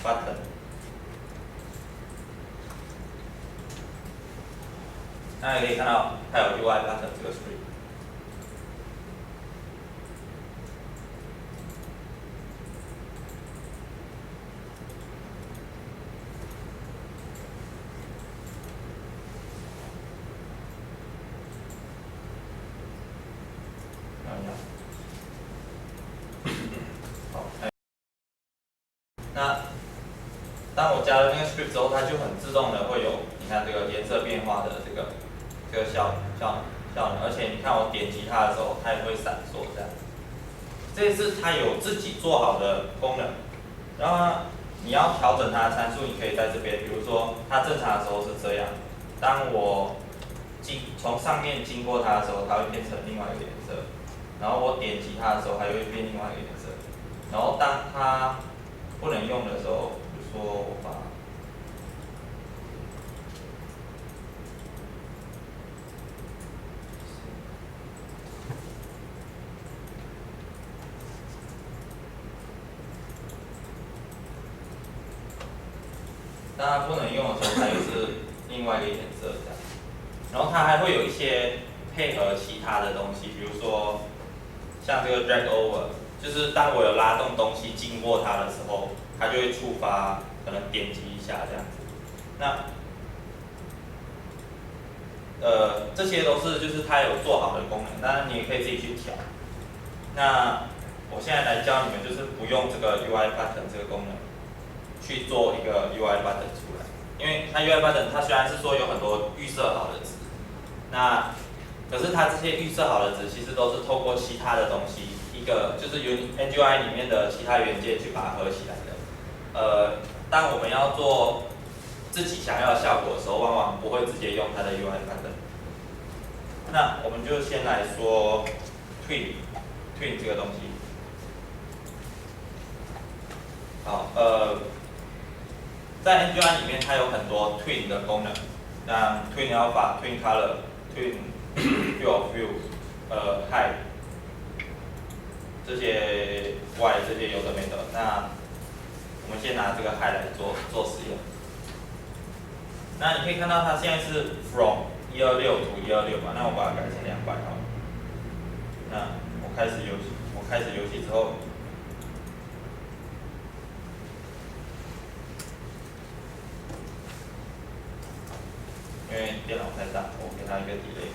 Speaker 2: button， 大家可以看到它有 UI button 这个 script。那当我加了那个 script 之后，它就很自动的会有，你看这个颜色变化的这个效能，而且你看我点击它的时候，它也会闪烁这样。这是它有自己做好的功能，然后呢，你要调整它的参数，你可以在这边，比如说它正常的时候是这样，当我从上面经过它的时候，它会变成另外一个颜色，然后我点击它的时候，它又会变另外一个颜色，然后当它不能用的时候，比如说我把当它不能用的时候，它又是另外一个颜色这样。然后它还会有一些配合其他的东西，比如说像这个 drag over，就是当我有拉动东西经过它的时候，它就会触发，可能点击一下这样子。那这些都是就是它有做好的功能，当然你也可以自己去调。那我现在来教你们，就是不用这个 UI button 这个功能去做一个 UI button 出来，因为它 UI button 它虽然是说有很多预设好的值，那可是它这些预设好的值其实都是透过其他的东西，一个就是NGI 里面的其他元件去把它合起来的。当我们要做自己想要的效果的时候，往往不会直接用它的 UI button。那我们就先来说 twin 这个东西。好，在 NGI 里面它有很多 twin 的功能，像 twin alpha、twin color、twin field of view、hide 这些 y 这些有的没的。那我们先拿这个 hide 来做实验。那你可以看到它现在是 from 126 to 126嘛，那我把它改成200好了。那我开始游戏之后，因为电脑太大，我给它一个 delay。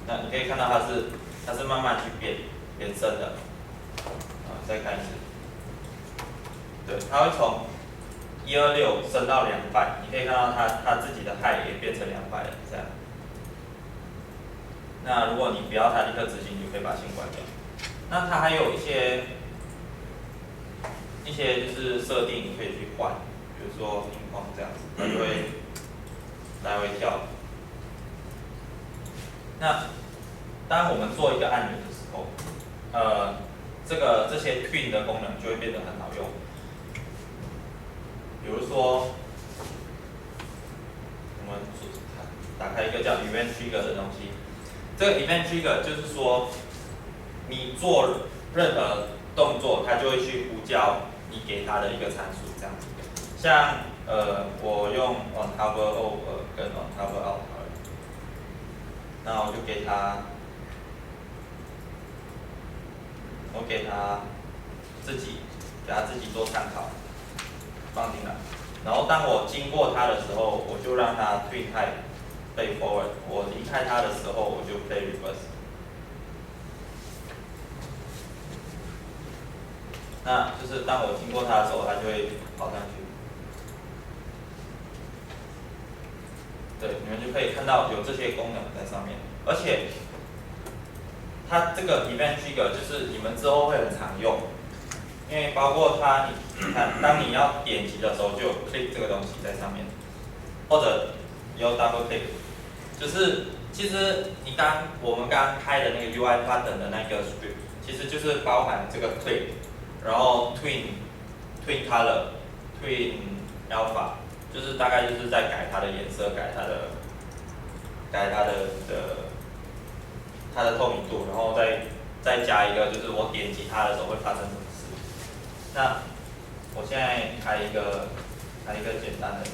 Speaker 2: 那你可以看到它是慢慢去变深的。再看一次，对，它会从126升到200，你可以看到它自己的 high 也变成200了，这样。那如果你不要它立刻执行，你就可以把它先关掉。那它还有一些就是设定你可以去换，比如说屏框这样子，它就会来回跳。那当我们做一个按钮的时候，这些 twin 的功能就会变得很好用。比如说，我们打开一个叫 Event Trigger 的东西。这个 Event Trigger 就是说，你做任何动作，它就会去呼叫你给它的一个参数，这样子。像我用 on hover over 跟 on hover out 好了，那我就给它自己做参考，放进来。然后当我经过它的时候，我就让它 twin high play forward。我离开它的时候，我就 play reverse。那就是当我经过它的时候，它就会跑上去。对，你们就可以看到有这些功能在上面，而且它这个 event trigger 就是你们之后会很常用，因为包括它，你看，当你要点击的时候，就有 click 这个东西在上面，或者有 double click， 就是其实我们刚开的那个 UI button 的那个 script， 其实就是包含这个 click， 然后 twin color、twin alpha， 就是大概就是在改它的颜色，改它的透明度，然后再加一个就是我点击它的时候会发生什么事。那我现在开一个简单的 script。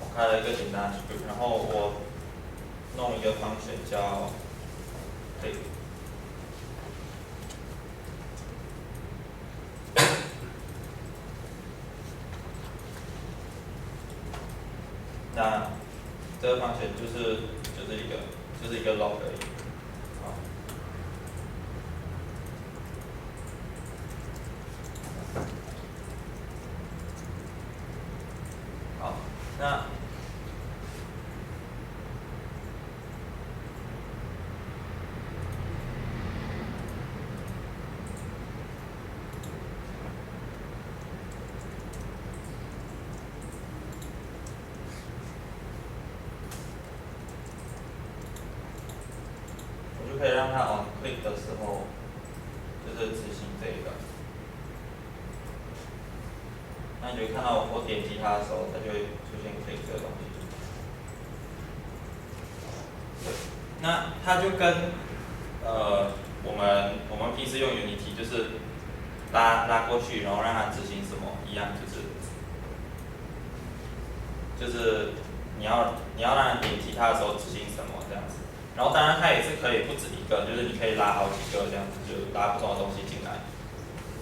Speaker 2: 我开了一个简单的 script， 然后我弄一个 function 叫 click。那这个 function 就是一个 log 而已。好，那我就可以让它 on click 的时候，就是执行这一个。那你就会看到我点击它的时候，它就会出现 click 这个东西。对，那它就跟我们平时用 Unity 就是拉过去，然后让它执行什么一样，就是你要让它点击它的时候执行什么这样子。然后当然它也是可以不止一个，就是你可以拉好几个这样子，就拉不同的东西进来，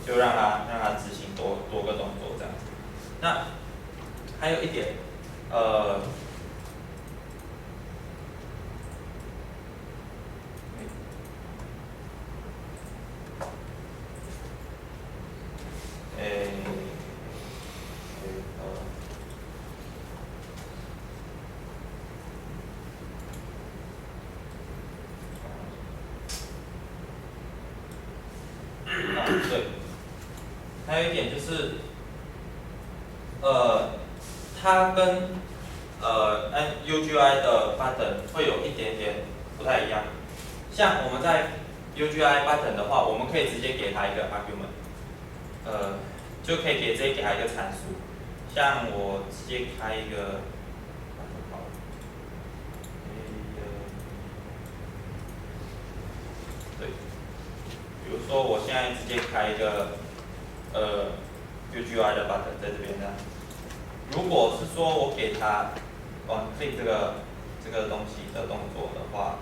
Speaker 2: 就让它执行多个动作这样子。那还有一点，对，还有一点就是，它跟UGI 的 button 会有一点点不太一样。像我们在 UGI button 的话，我们可以直接给它一个 argument，就可以直接给它一个参数。像我直接开一个，对，比如说我现在直接开一个UGI 的 button 在这边这样。如果是说我给它click 这个东西的动作的话，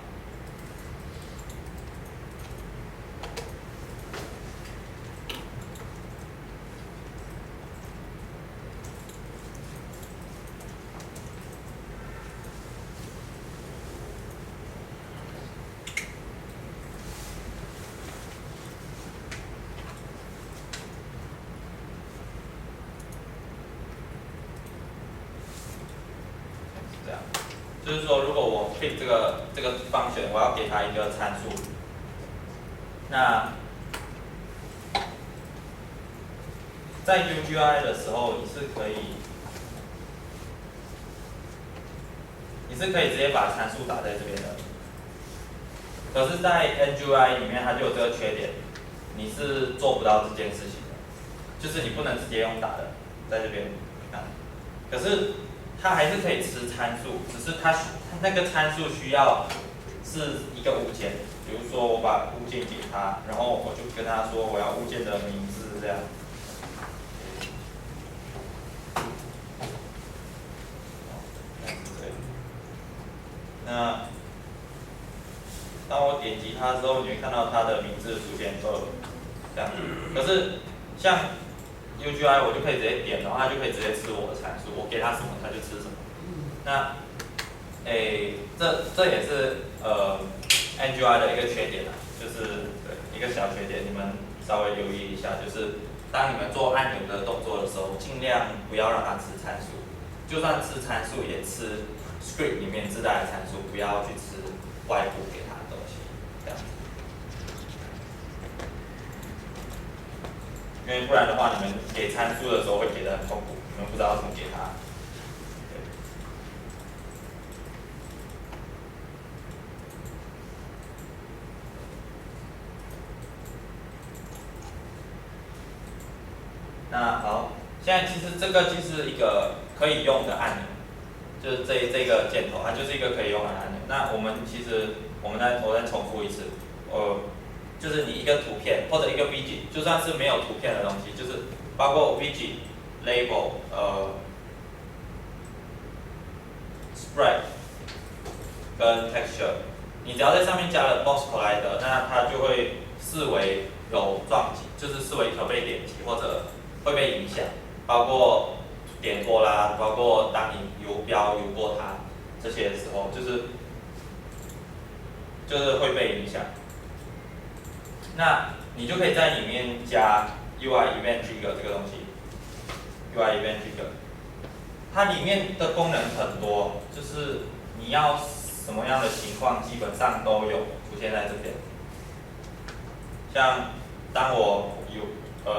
Speaker 2: 这样，就是说如果我 click 这个function，我要给它一个参数，那在 UGI 的时候，你是可以直接把参数打在这边的。可是，在 NGUI 里面，它就有这个缺点，你是做不到这件事情的，就是你不能直接用打的，在这边看。可是它还是可以吃参数，只是它那个参数需要是一个物件，比如说我把物件给它，然后我就跟它说我要物件的名字这样。那当我点击它之后，你会看到它的名字出现2，这样。可是像 UGI 我就可以直接点，然后它就可以直接吃我的参数，我给它什么它就吃什么。那这也是NGUI 的一个缺点啊，就是对一个小缺点，你们稍微留意一下，就是当你们做按钮的动作的时候，尽量不要让它吃参数，就算吃参数也吃 script 里面自带的参数，不要去吃外部给它的东西，这样子。因为不然的话，你们给参数的时候会给得很痛苦，你们不知道怎么给它。那好，现在其实这个就是一个可以用的按钮，就是这个箭头，它就是一个可以用的按钮。那我再重复一次，就是你一个图片或者一个 widget， 就算是没有图片的东西，就是包括 widget、label、spread 跟 texture， 你只要在上面加了 box collider， 那它就会视为有撞击，就是视为可被点击或者会被影响，包括点过啦，包括当你游过它这些的时候，就是会被影响。那你就可以在里面加 UI Event Trigger 这个东西 ，UI Event Trigger， 它里面的功能很多，就是你要什么样的情况基本上都有出现在这边。像当我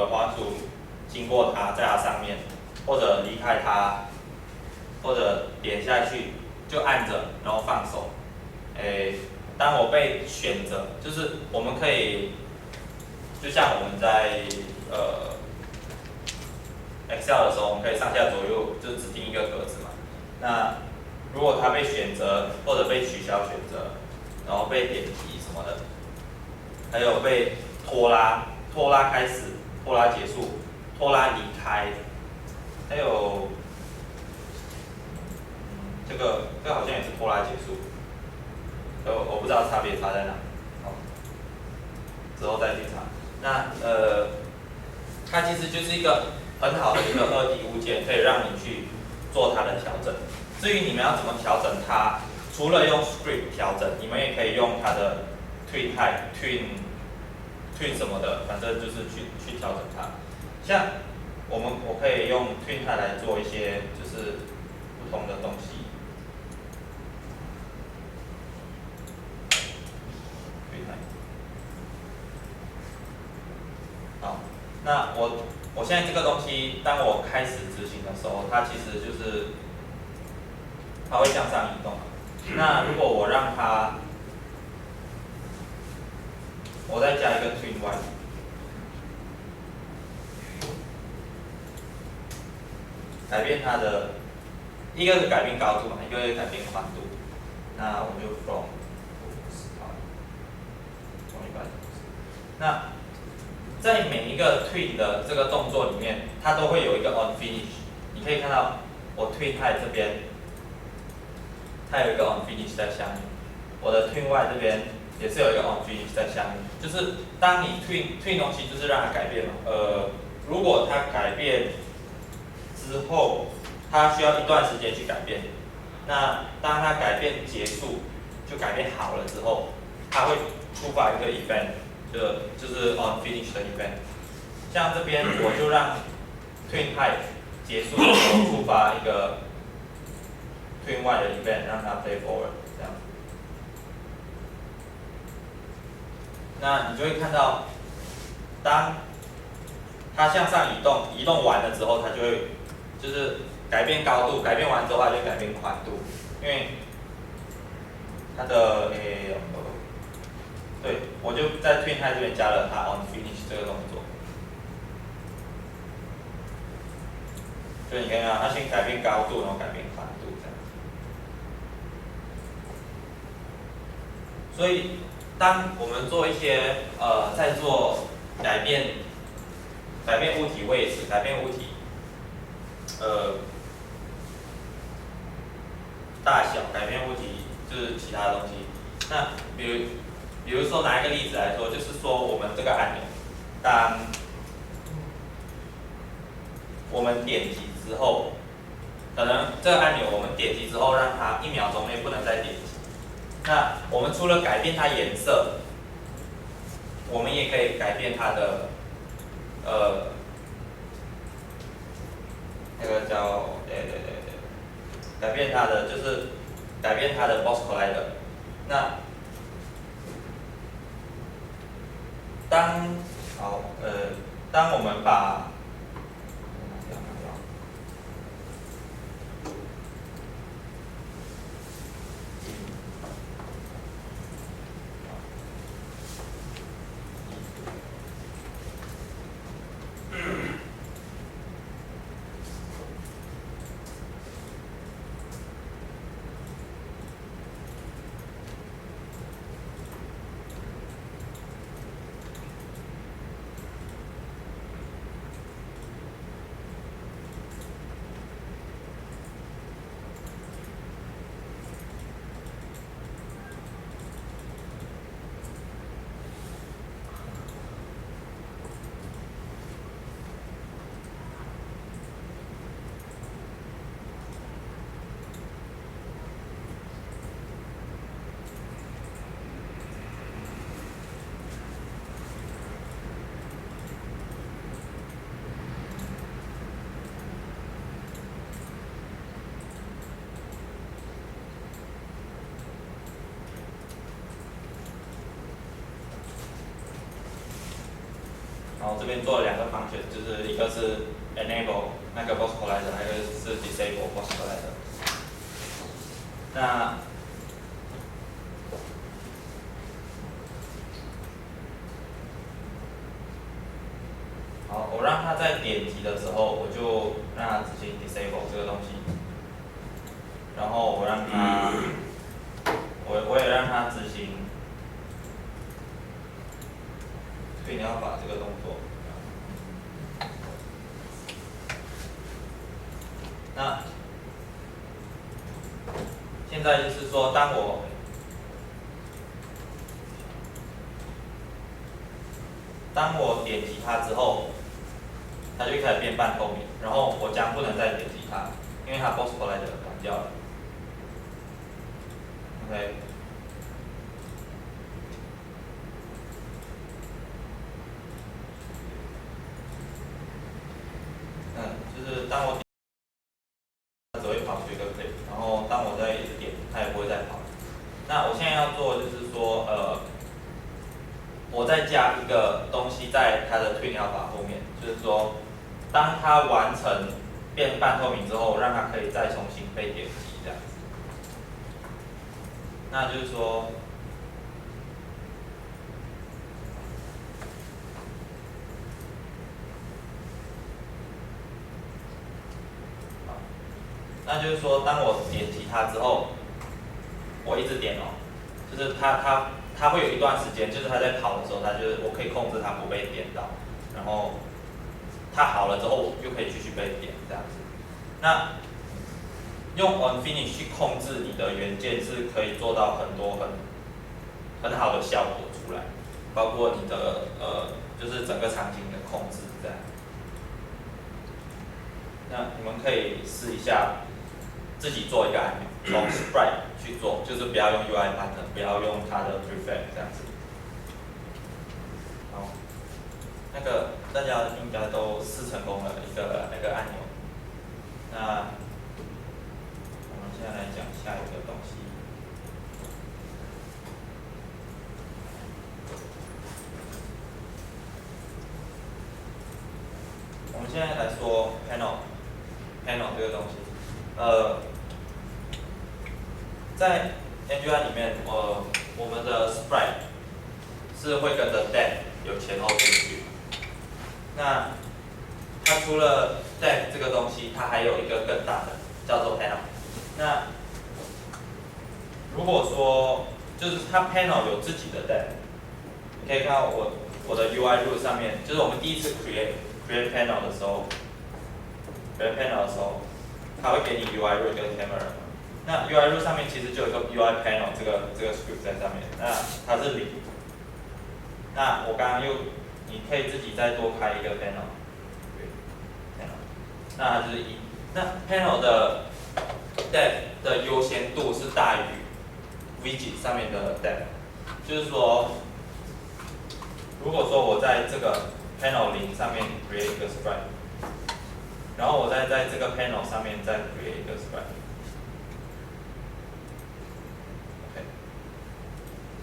Speaker 2: 滑鼠经过它，在它上面，或者离开它，或者点下去就按着，然后放手。当我被选择，就是我们可以，就像我们在Excel 的时候，我们可以上下左右就指定一个格子嘛。那如果它被选择或者被取消选择，然后被点击什么的，还有被拖拉，拖拉开始，拖拉结束，拖拉离开，还有这个好像也是拖拉结束，我不知道差别差在哪，好，之后再去查。那它其实就是一个很好的一个2D 物件，可以让你去做它的调整。至于你们要怎么调整它，除了用 script 调整，你们也可以用它的 tween type、tween 什么的，反正就是去调整它。像我可以用 tween type 来做一些就是不同的东西。好，那我现在这个东西，当我开始执行的时候，它其实就是它会向上移动。那如果我让它，我再加一个 tween y， 改变它的，一个是改变高度嘛，一个是改变宽度。那我就 from 那在每一个 tween 的这个动作里面，它都会有一个 on finish。你可以看到我 tween type 这边，它有一个 on finish 在下面。我的 tween y 这边也是有一个 on finish 在下面。就是当你 tween 东西，就是让它改变嘛。如果它改变之后，它需要一段时间去改变。那当它改变结束，就改变好了之后，它会触发一个 event。就是 on finish 的 event， 像这边我就让 tween type 结束的时候触发一个 tween y 的 event， 让它 play forward 这样。那你就会看到，当它向上移动，移动完了之后，它就会就是改变高度，改变完之后它就改变宽度，因为它的对，我就在 tween type 这边加了它 on finish 这个动作。所以你看到它先改变高度，然后改变宽度这样。所以当我们做一些在做改变物体位置、改变物体大小、改变物体就是其他的东西。那比如说拿一个例子来说，就是说我们这个按钮，当我们点击之后，可能这个按钮我们点击之后，让它1秒钟内不能再点击。那我们除了改变它颜色，我们也可以改变它的那个叫改变它的就是改变它的 box collider。那当我们把然后这边做了2个function，就是一个是 enable 那个 box collider， 还有一个是 disable box collider。那好，我让它在点击的时候，我就让它执行 disable 这个东西，然后我让它，我也让它执行那现在就是说，当我点击它之后，它就开始变半透明，然后我将不能再点击它，因为它 box collider 关掉了。OK。就是当我它只会跑出一个 clip， 然后当我再一直点，它也不会再跑。那我现在要做就是说，我再加一个东西在它的退鸟法后面，就是说，当它完成变半透明之后，让它可以再重新被点击这样子。那就是说，那就是说，当我点击它之后，我一直点哦，就是它会有一段时间，就是它在跑的时候，我可以控制它不被点到，然后它好了之后又可以继续被点这样子。那用 onFinish 去控制你的元件是可以做到很好的效果出来，包括你的就是整个场景的控制这样。那你们可以试一下。自己做一个按钮，从 Sprite 去做，就是不要用 UI Pattern， 不要用它的 Prefab 这样子。好，那个大家应该都试成功了那个按钮。那我们现在来讲下一个东西。我们现在来说 panel 这个东西。在 NGI 里面，我们的 Sprite 是会跟着 Depth 有前后顺序。那它除了 Depth 这个东西，它还有一个更大的叫做 Panel。那如果说就是它 Panel 有自己的 Depth， 你可以看到我的 UI root 上面，就是我们第一次 create Panel 的时候 它会给你 UI root 跟 camera。那 UI root 上面其实就有一个 UI panel 这个 script 在上面，那它是0。那我刚刚你可以自己再多开一个 panel， 那它就是1。那 panel 的 depth 的优先度是大于 widget 上面的 depth， 就是说，如果说我在这个 panel 0上面 create 一个 sprite， 然后我再在这个 panel 上面再 create 一个 sprite。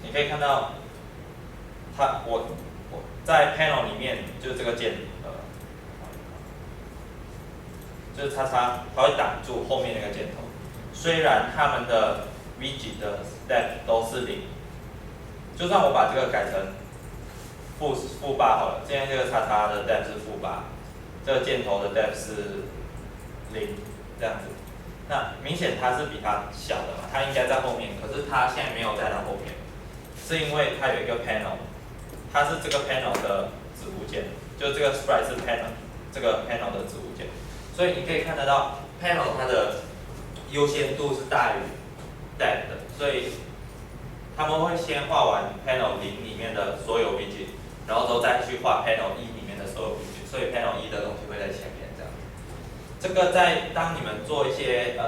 Speaker 2: 你可以看到，我在 panel 里面就是这个键，就是叉，它会挡住后面那个箭头。虽然它们的 widget 的 depth 都是0，就算我把这个改成负8好了，现在这个叉的 depth 是负8，这个箭头的 depth 是0，这样子。那明显它是比它小的嘛，它应该在后面，可是它现在没有在它后面。是因为它有一个 panel， 它是这个 panel 的子物件，就这个 sprite 是 panel 这个 panel 的子物件，所以你可以看得到 panel 它的优先度是大于 depth 的，所以他们会先画完 panel 0里面的所有 widget， 然后之后再去画 panel 1里面的所有 widget， 所以 panel 1的东西会在前面这样。这个在当你们做一些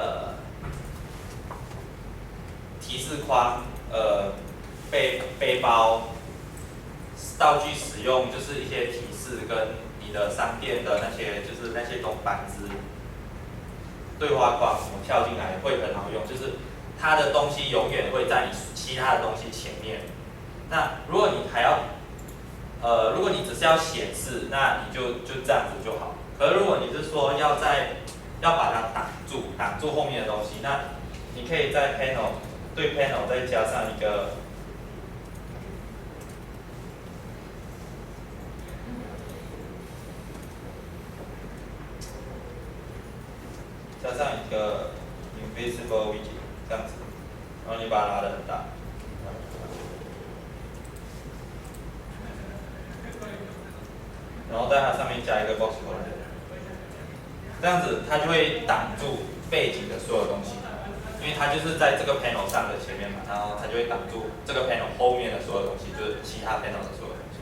Speaker 2: 提示框背包道具使用，就是一些提示跟你的商店的那些板子对话框什么跳进来会很好用，就是它的东西永远会在你其他的东西前面。那如果你还要如果你只是要显示，那你就这样子就好。可是如果你是说要把它挡住后面的东西，那你可以在 对 panel 再加上一个invisible widget 这样子，然后你把它拉得很大，然后在它上面加一个 box collider，这样子它就会挡住背景的所有东西，因为它就是在这个 panel 上的前面嘛，然后它就会挡住这个 panel 后面的所有东西，就是其他 panel 的所有东西。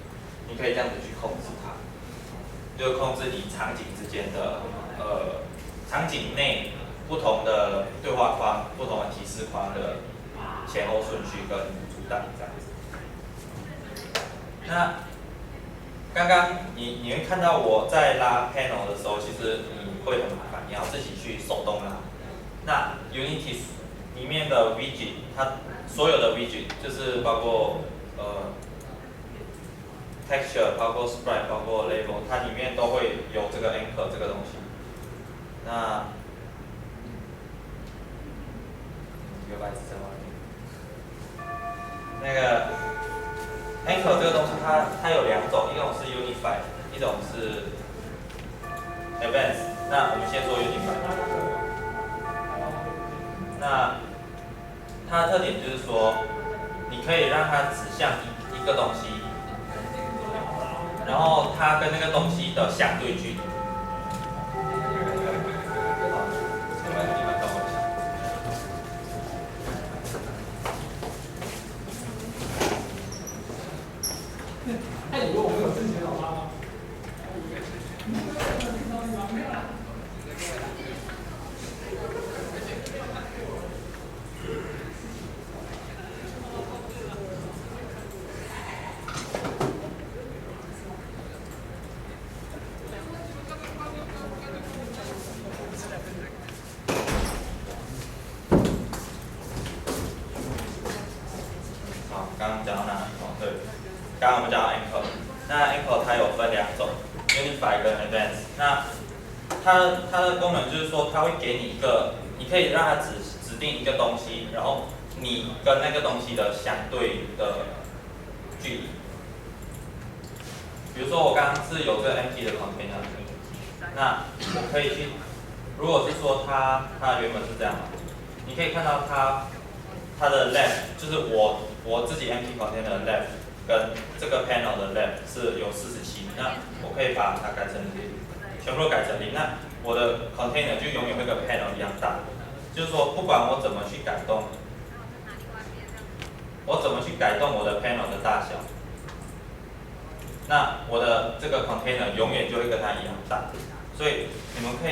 Speaker 2: 你可以这样子去控制它，就是控制你场景之间的场景内不同的对话框、不同的提示框的前后顺序跟阻挡这样子。那刚刚你会看到我在拉 panel 的时候，其实你会很麻烦，你要自己去手动拉。那 Unity 里面的 widget， 它所有的 widget 就是包括texture， 包括 sprite， 包括 label， 它里面都会有这个 anchor 这个东西。那这个白纸在外面。那个 anchor 这个东西它有两种，一种是 Unify， 一种是 Advanced。那我们先说 Unify。那它的特点就是说，你可以让它指向一个东西，然后它跟那个东西的相对距离。
Speaker 4: 他以为我们有挣钱老妈吗？
Speaker 2: 好，刚刚讲到哪里？哦，对，刚刚我们讲到 anchor。那 anchor 它有分两种 ，Unify 跟 Advanced。那它的功能就是说，它会给你一个，你可以让它指定一个东西，然后你跟那个东西的相对的距离。比如说我刚刚是有这个 empty 的 container， 那我可以去，如果是说它原本是这样嘛，你可以看到它的 left 就是我自己 empty container 的 left 跟这个 panel 的 left 是有47，那我可以把它改成0，全部都改成0，那我的 container 就永远会跟 panel 一样大，就是说不管我怎么去改动，我的 panel 的大小，那我的这个 container 永远就会跟它一样大，所以你们可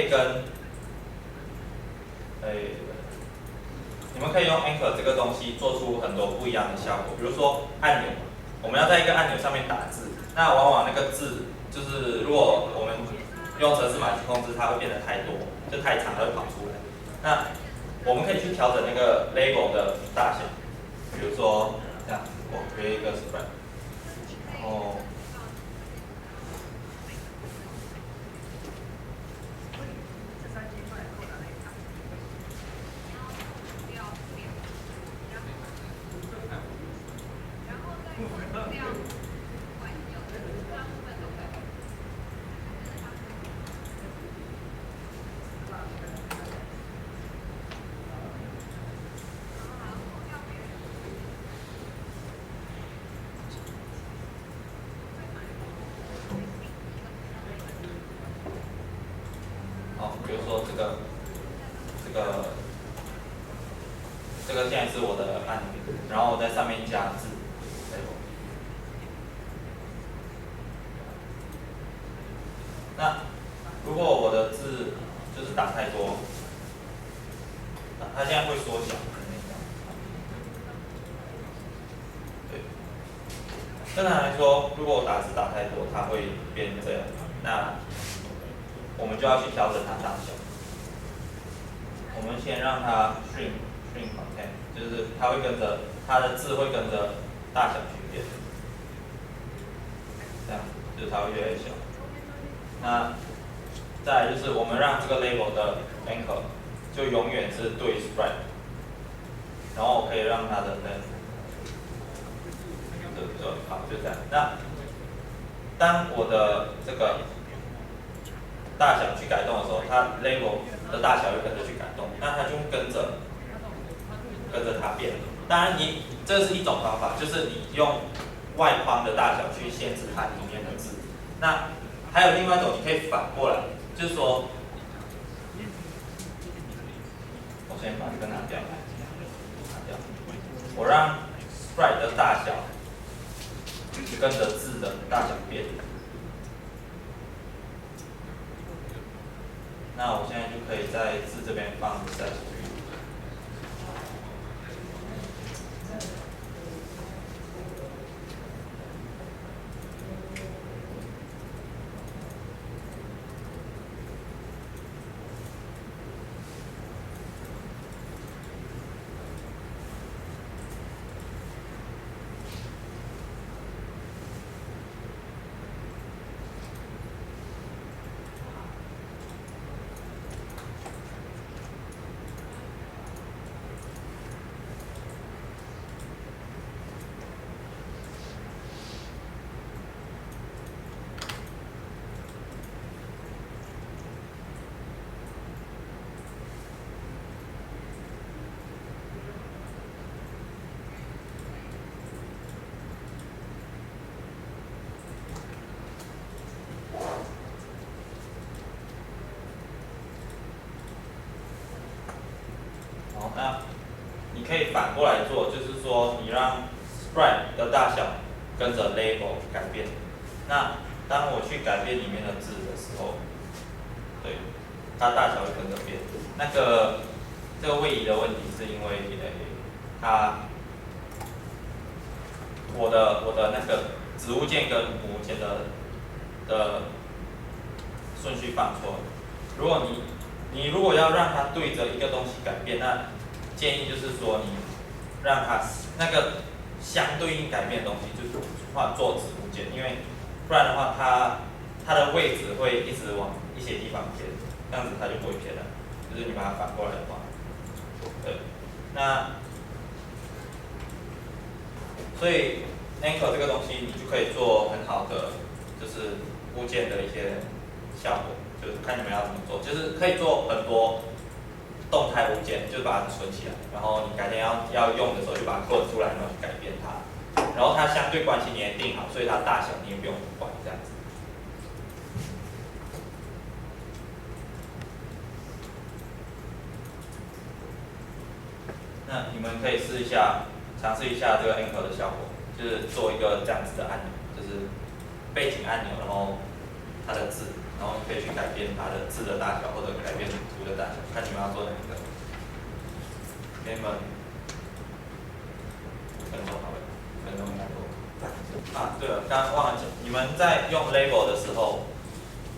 Speaker 2: 以用 anchor 这个东西做出很多不一样的效果，比如说按钮，我们要在一个按钮上面打字，那往往那个字就是如果我们用程式码去控制，它会变得太多，就太长，它会跑出来。那我们可以去调整那个 label 的大小，比如说这样，我 create 一个 sprite， 然后比如说这个现在是我的按钮，然后我在上面加字 label。那如果我的字就是打太多，它现在会缩小。对，正常来说，如果我打字打太多，它会变这样。那我们就要去调整它大小。我们先让它 shrink content， 就是它会跟着它的字会跟着大小去变，这样就是它会越来越小。那再来就是我们让这个 label 的 anchor 就永远是对 sprite， 然后我可以让它的就这样。那当我的这个大小去改动的时候，它 label 的大小会跟着去改动，那它就会跟着它变。当然这是一种方法，就是你用外框的大小去限制它里面的字。那还有另外一种，你可以反过来，就是说我先把这个拿掉，我让 sprite 的大小跟着字的大小变。那我现在就可以在字这边放 set string。好，那你可以反过来做，就是说你让 sprite 的大小跟着 label 改变。那当我去改变里面的字的时候，对，它大小会跟着变。那个这个位移的问题是因为我的那个子物件跟母物件的顺序放错了。如果你如果要让它对着一个东西改变，那建议就是说你让它那个相对应改变的东西就是换做子物件，因为不然的话它的位置会一直往一些地方偏，这样子它就不会偏了。就是你把它反过来的话，对，那所以 anchor 这个东西你就可以做很好的就是物件的一些效果。就是看你们要怎么做，就是可以做很多动态物件，就把它存起来，然后你改天要用的时候就把它 code 出来，然后去改变它，然后它相对关系你也定好，所以它大小你也不用管这样子。那你们可以试一下，尝试一下这个 anchor 的效果，就是做一个这样子的按钮，就是背景按钮，然后它的字。然后可以去改变它的字的大小，或者改变图的大小，看你们要做哪一个。给你们5分钟好了，5分钟应该够。啊，对了，刚刚忘了讲，你们在用 label 的时候，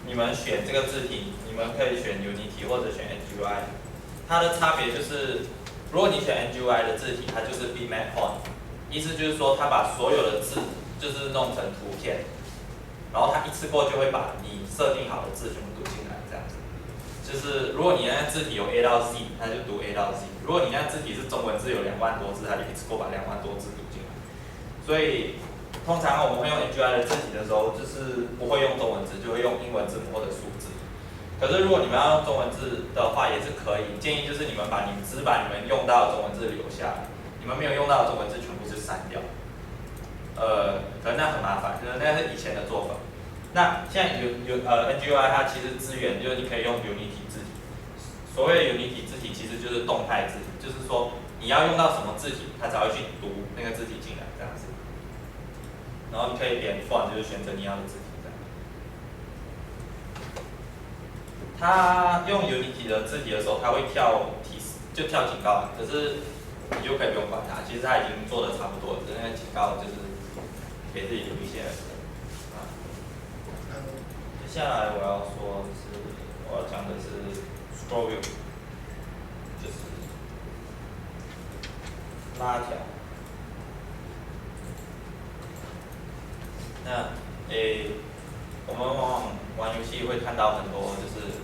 Speaker 2: 你们选这个字体，你们可以选 Unity 或者选 NGUI。它的差别就是，如果你选 NGUI 的字体，它就是 bitmap font， 意思就是说它把所有的字就是弄成图片。然后它一次过就会把你设定好的字全部读进来，这样子。就是如果你那字体有 A 到 Z， 它就读 A 到 Z； 如果你那字体是中文字有2万多字，它就一次过把2万多字读进来。所以通常我们会用 NGUI 的字体的时候，就是不会用中文字，就会用英文字母或者数字。可是如果你们要用中文字的话，也是可以。建议就是你们只把你们用到的中文字留下来，你们没有用到的中文字全部是删掉。可能那很麻烦，就是那是以前的做法。那现在NGUI 它其实支援就是你可以用 Unity 字体。所谓的 Unity 字体其实就是动态字体，就是说你要用到什么字体，它才会去读那个字体进来这样子。然后你可以点 font， 就是选择你要的字体这样。它用 Unity 的字体的时候，它会跳提示，就跳警告，可是你就可以不用管它，其实它已经做的差不多了，那个警告就是给自己留一些。接下来我要说的是，我要讲的是 scroll view， 就是拉条。那我们往往玩游戏会看到很多就是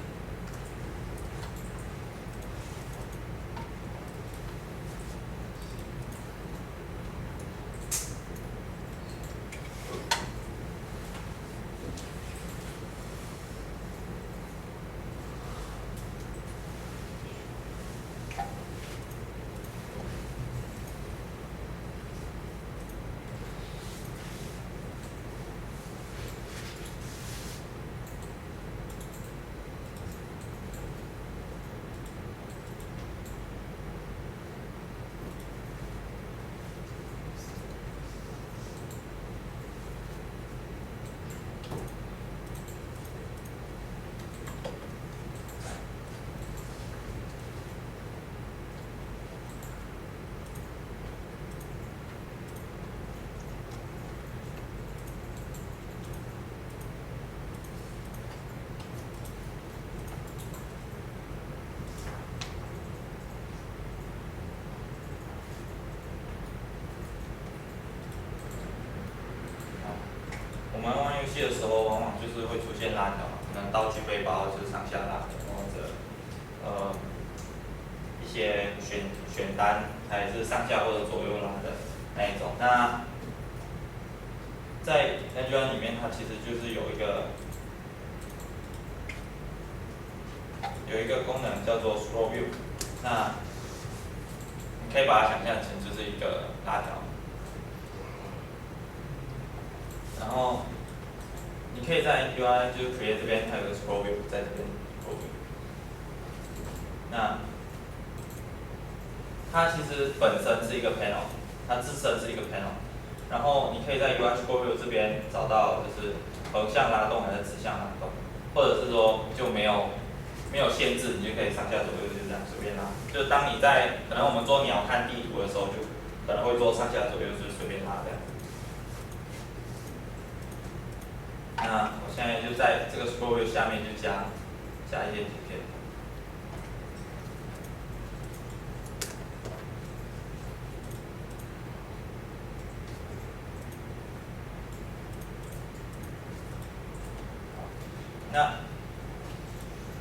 Speaker 2: 西的时候，往往就是会出现拉条嘛，可能道具背包就是上下拉的，或者一些选单它也是上下或者左右拉的那一种。那在 NGN 里面，它其实就是有一个功能叫做 Scroll View， 那你可以把它想象成就是一个拉条，然后你可以在 NGN 就是 Create 这边，它有个 Scroll View 在这边 Scroll View， 那它其实本身是一个 panel， 它自身是一个 panel， 然后你可以在 UI Scroll View 这边找到就是横向拉动还是直向拉动，或者是说就没有限制，你就可以上下左右就这样随便拉。就当你在可能我们做鸟瞰地图的时候，就可能会做上下左右就是随便拉这样。那我现在就在这个 Scroll View 下面就加一些图片。那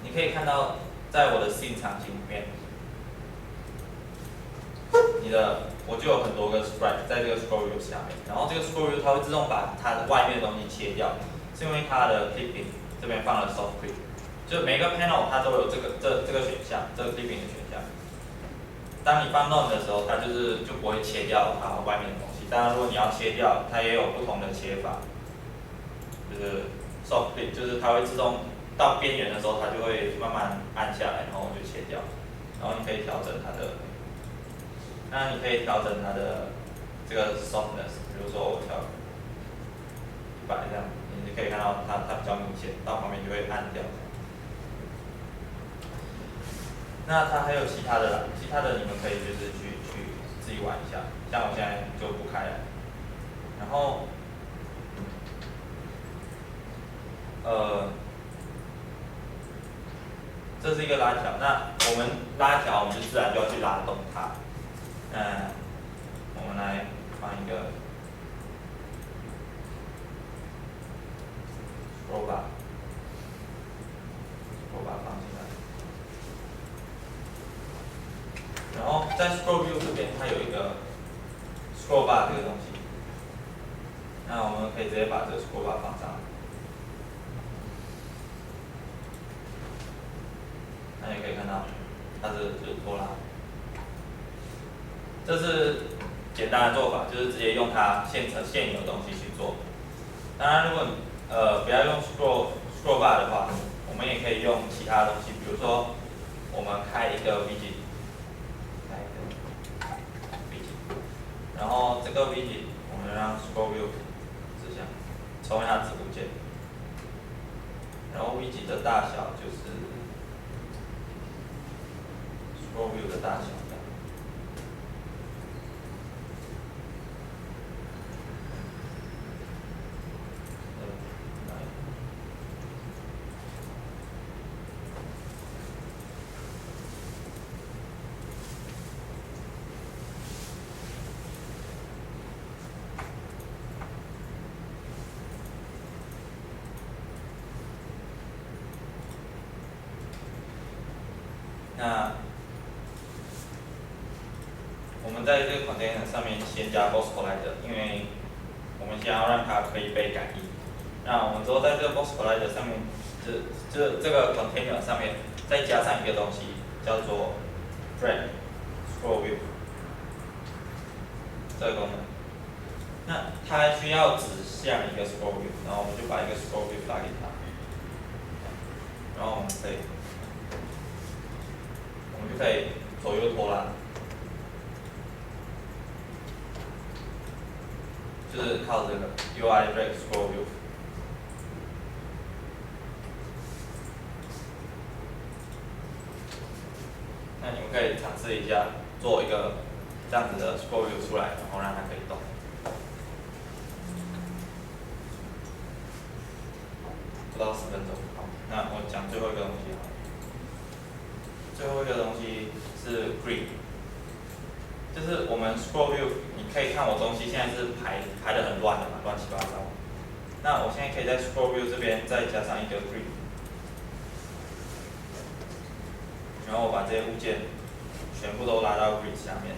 Speaker 2: 你可以看到，在我的 Scene 场景里面，我就有很多个 sprite 在这个 Scroll View 下面，然后这个 Scroll View 它会自动把它的外面的东西切掉，是因为它的 Clipping 这边放了 Soft Clip， 就每个 panel 它都有这个选项，这个 Clipping 的选项。当你放 None 的时候，它就不会切掉它外面的东西。当然，如果你要切掉，它也有不同的切法，就是 Soft Clip， 就是它会自动到边缘的时候，它就会慢慢按下来，然后就切掉。然后你可以调整它的。那你可以调整它的这个 softness， 比如说我调100这样，你就可以看到它比较明显，到旁边就会按掉。那它还有其他的啦，其他的你们可以就是去自己玩一下，像我现在就不开了。然后这是一个拉条，那我们拉条，我们就自然就要去拉动它。我们来放一个 scroll bar 放进来，然后在 scroll view 这边它有一个 scroll bar 这个东西，那我们可以直接把这个 scroll bar 放上来，那你可以看到它就是拖拉。这是简单的做法，就是直接用它现有的东西去做。当然，如果不要用 scroll bar 的话，我们也可以用其他的东西，比如说我们开一个 widget， 然后这个 widget 我们让 scroll view 指向，成为它子部件，然后 widget 的大小就是 scroll view 的大小。那我们在这个 container 上面先加 box collider， 因为我们想要让它可以被感应。那我们之后在这个 box collider 上面，这个 container 上面再加上一个东西，叫做 drag scroll view 这个功能。那它需要指向一个 scroll view， 然后我们就把一个 scroll view 发给它，然后我们就可以左右拖拉，就是靠这个 UI drag scroll view。那你们可以尝试一下，做一个这样子的 scroll view 出来，然后让它可以动。不到10分钟，好，那我讲最后一个东西好了。最后一个东西是 grid， 就是我们 scroll view， 你可以看我东西现在是排得很乱的嘛，乱七八糟。那我现在可以在 Scroll View 这边再加上一个 Grid， 然后我把这些物件全部都拉到 Grid 下面。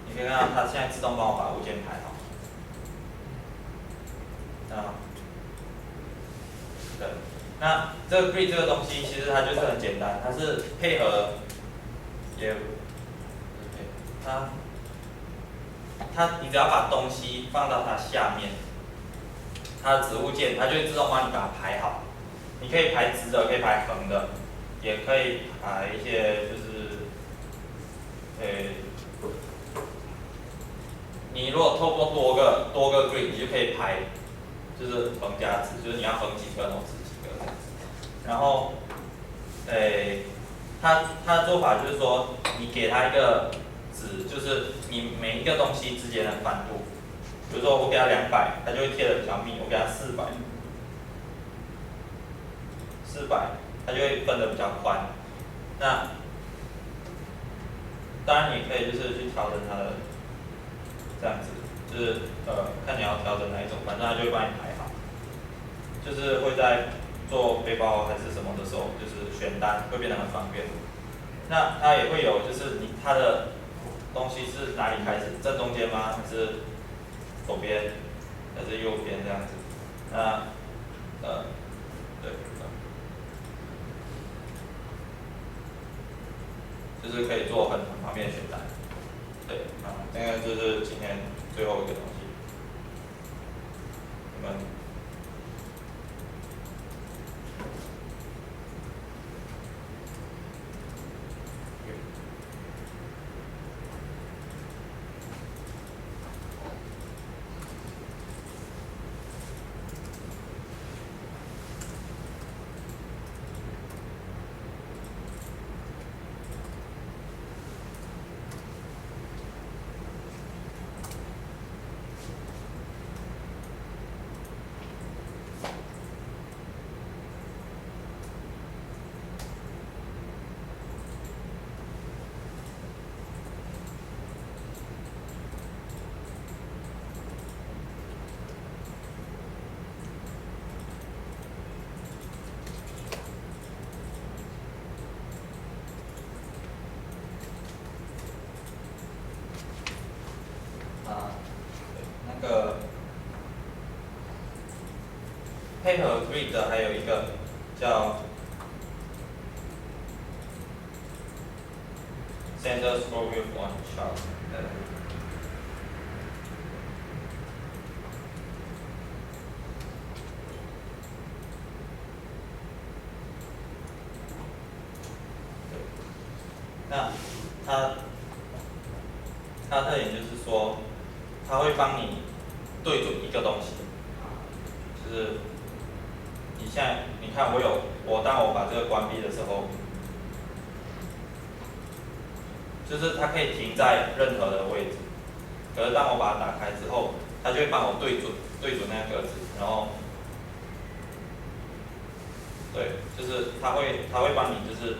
Speaker 2: 你可以看到它现在自动帮我把物件排好。对，那这个 Grid 这个东西其实它就是很简单，它是配合也，你只要把东西放到它下面，它的子物件它就会自动帮你把它排好。你可以排直的，可以排横的，也可以排一些就是，你如果透过多个 Grid， 你就可以排，就是横加直，就是你要横几个，然后直几个这样子。然后，它的做法就是说，你给它一个值，就是你每一个东西之间的宽度。比如说我给它200，它就会贴的比较密；我给它400，它就会分的比较宽。那当然你可以就是去调整它的这样子，就是看你要调整哪一种，反正它就会帮你排好。就是会在做背包还是什么的时候，就是选单会变得很方便。那它也会有就是它的东西是哪里开始，正中间吗？还是左边？还是右边这样子？那对，就是可以做很方便的选单。对，这个就是今天最后一个东西。你们。那个配合 Grid 的还有一个叫 Center Scroll View on Chart。那它的特点就是说，它会帮你对准一个东西，就是你现在你看当我把这个关闭的时候，就是它可以停在任何的位置，可是当我把它打开之后，它就会帮我对准那个格子，然后对，就是它会帮你就是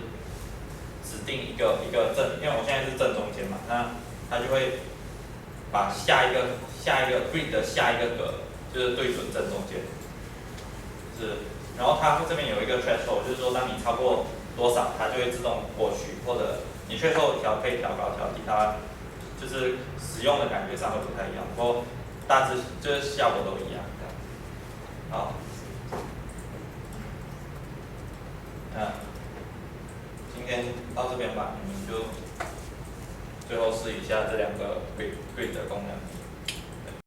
Speaker 2: 指定一个正，因为我现在是正中间嘛，那它就会把下一个 Grid 的下一个格就是对准正中间，然后它这边有一个 threshold， 就是说当你超过多少，它就会自动过去，或者你threshold可以调高调低，它就是使用的感觉上会不太一样，不过大致就是效果都一样。好，今天到这边吧，你们就最后试一下这2个 Grid 的功能。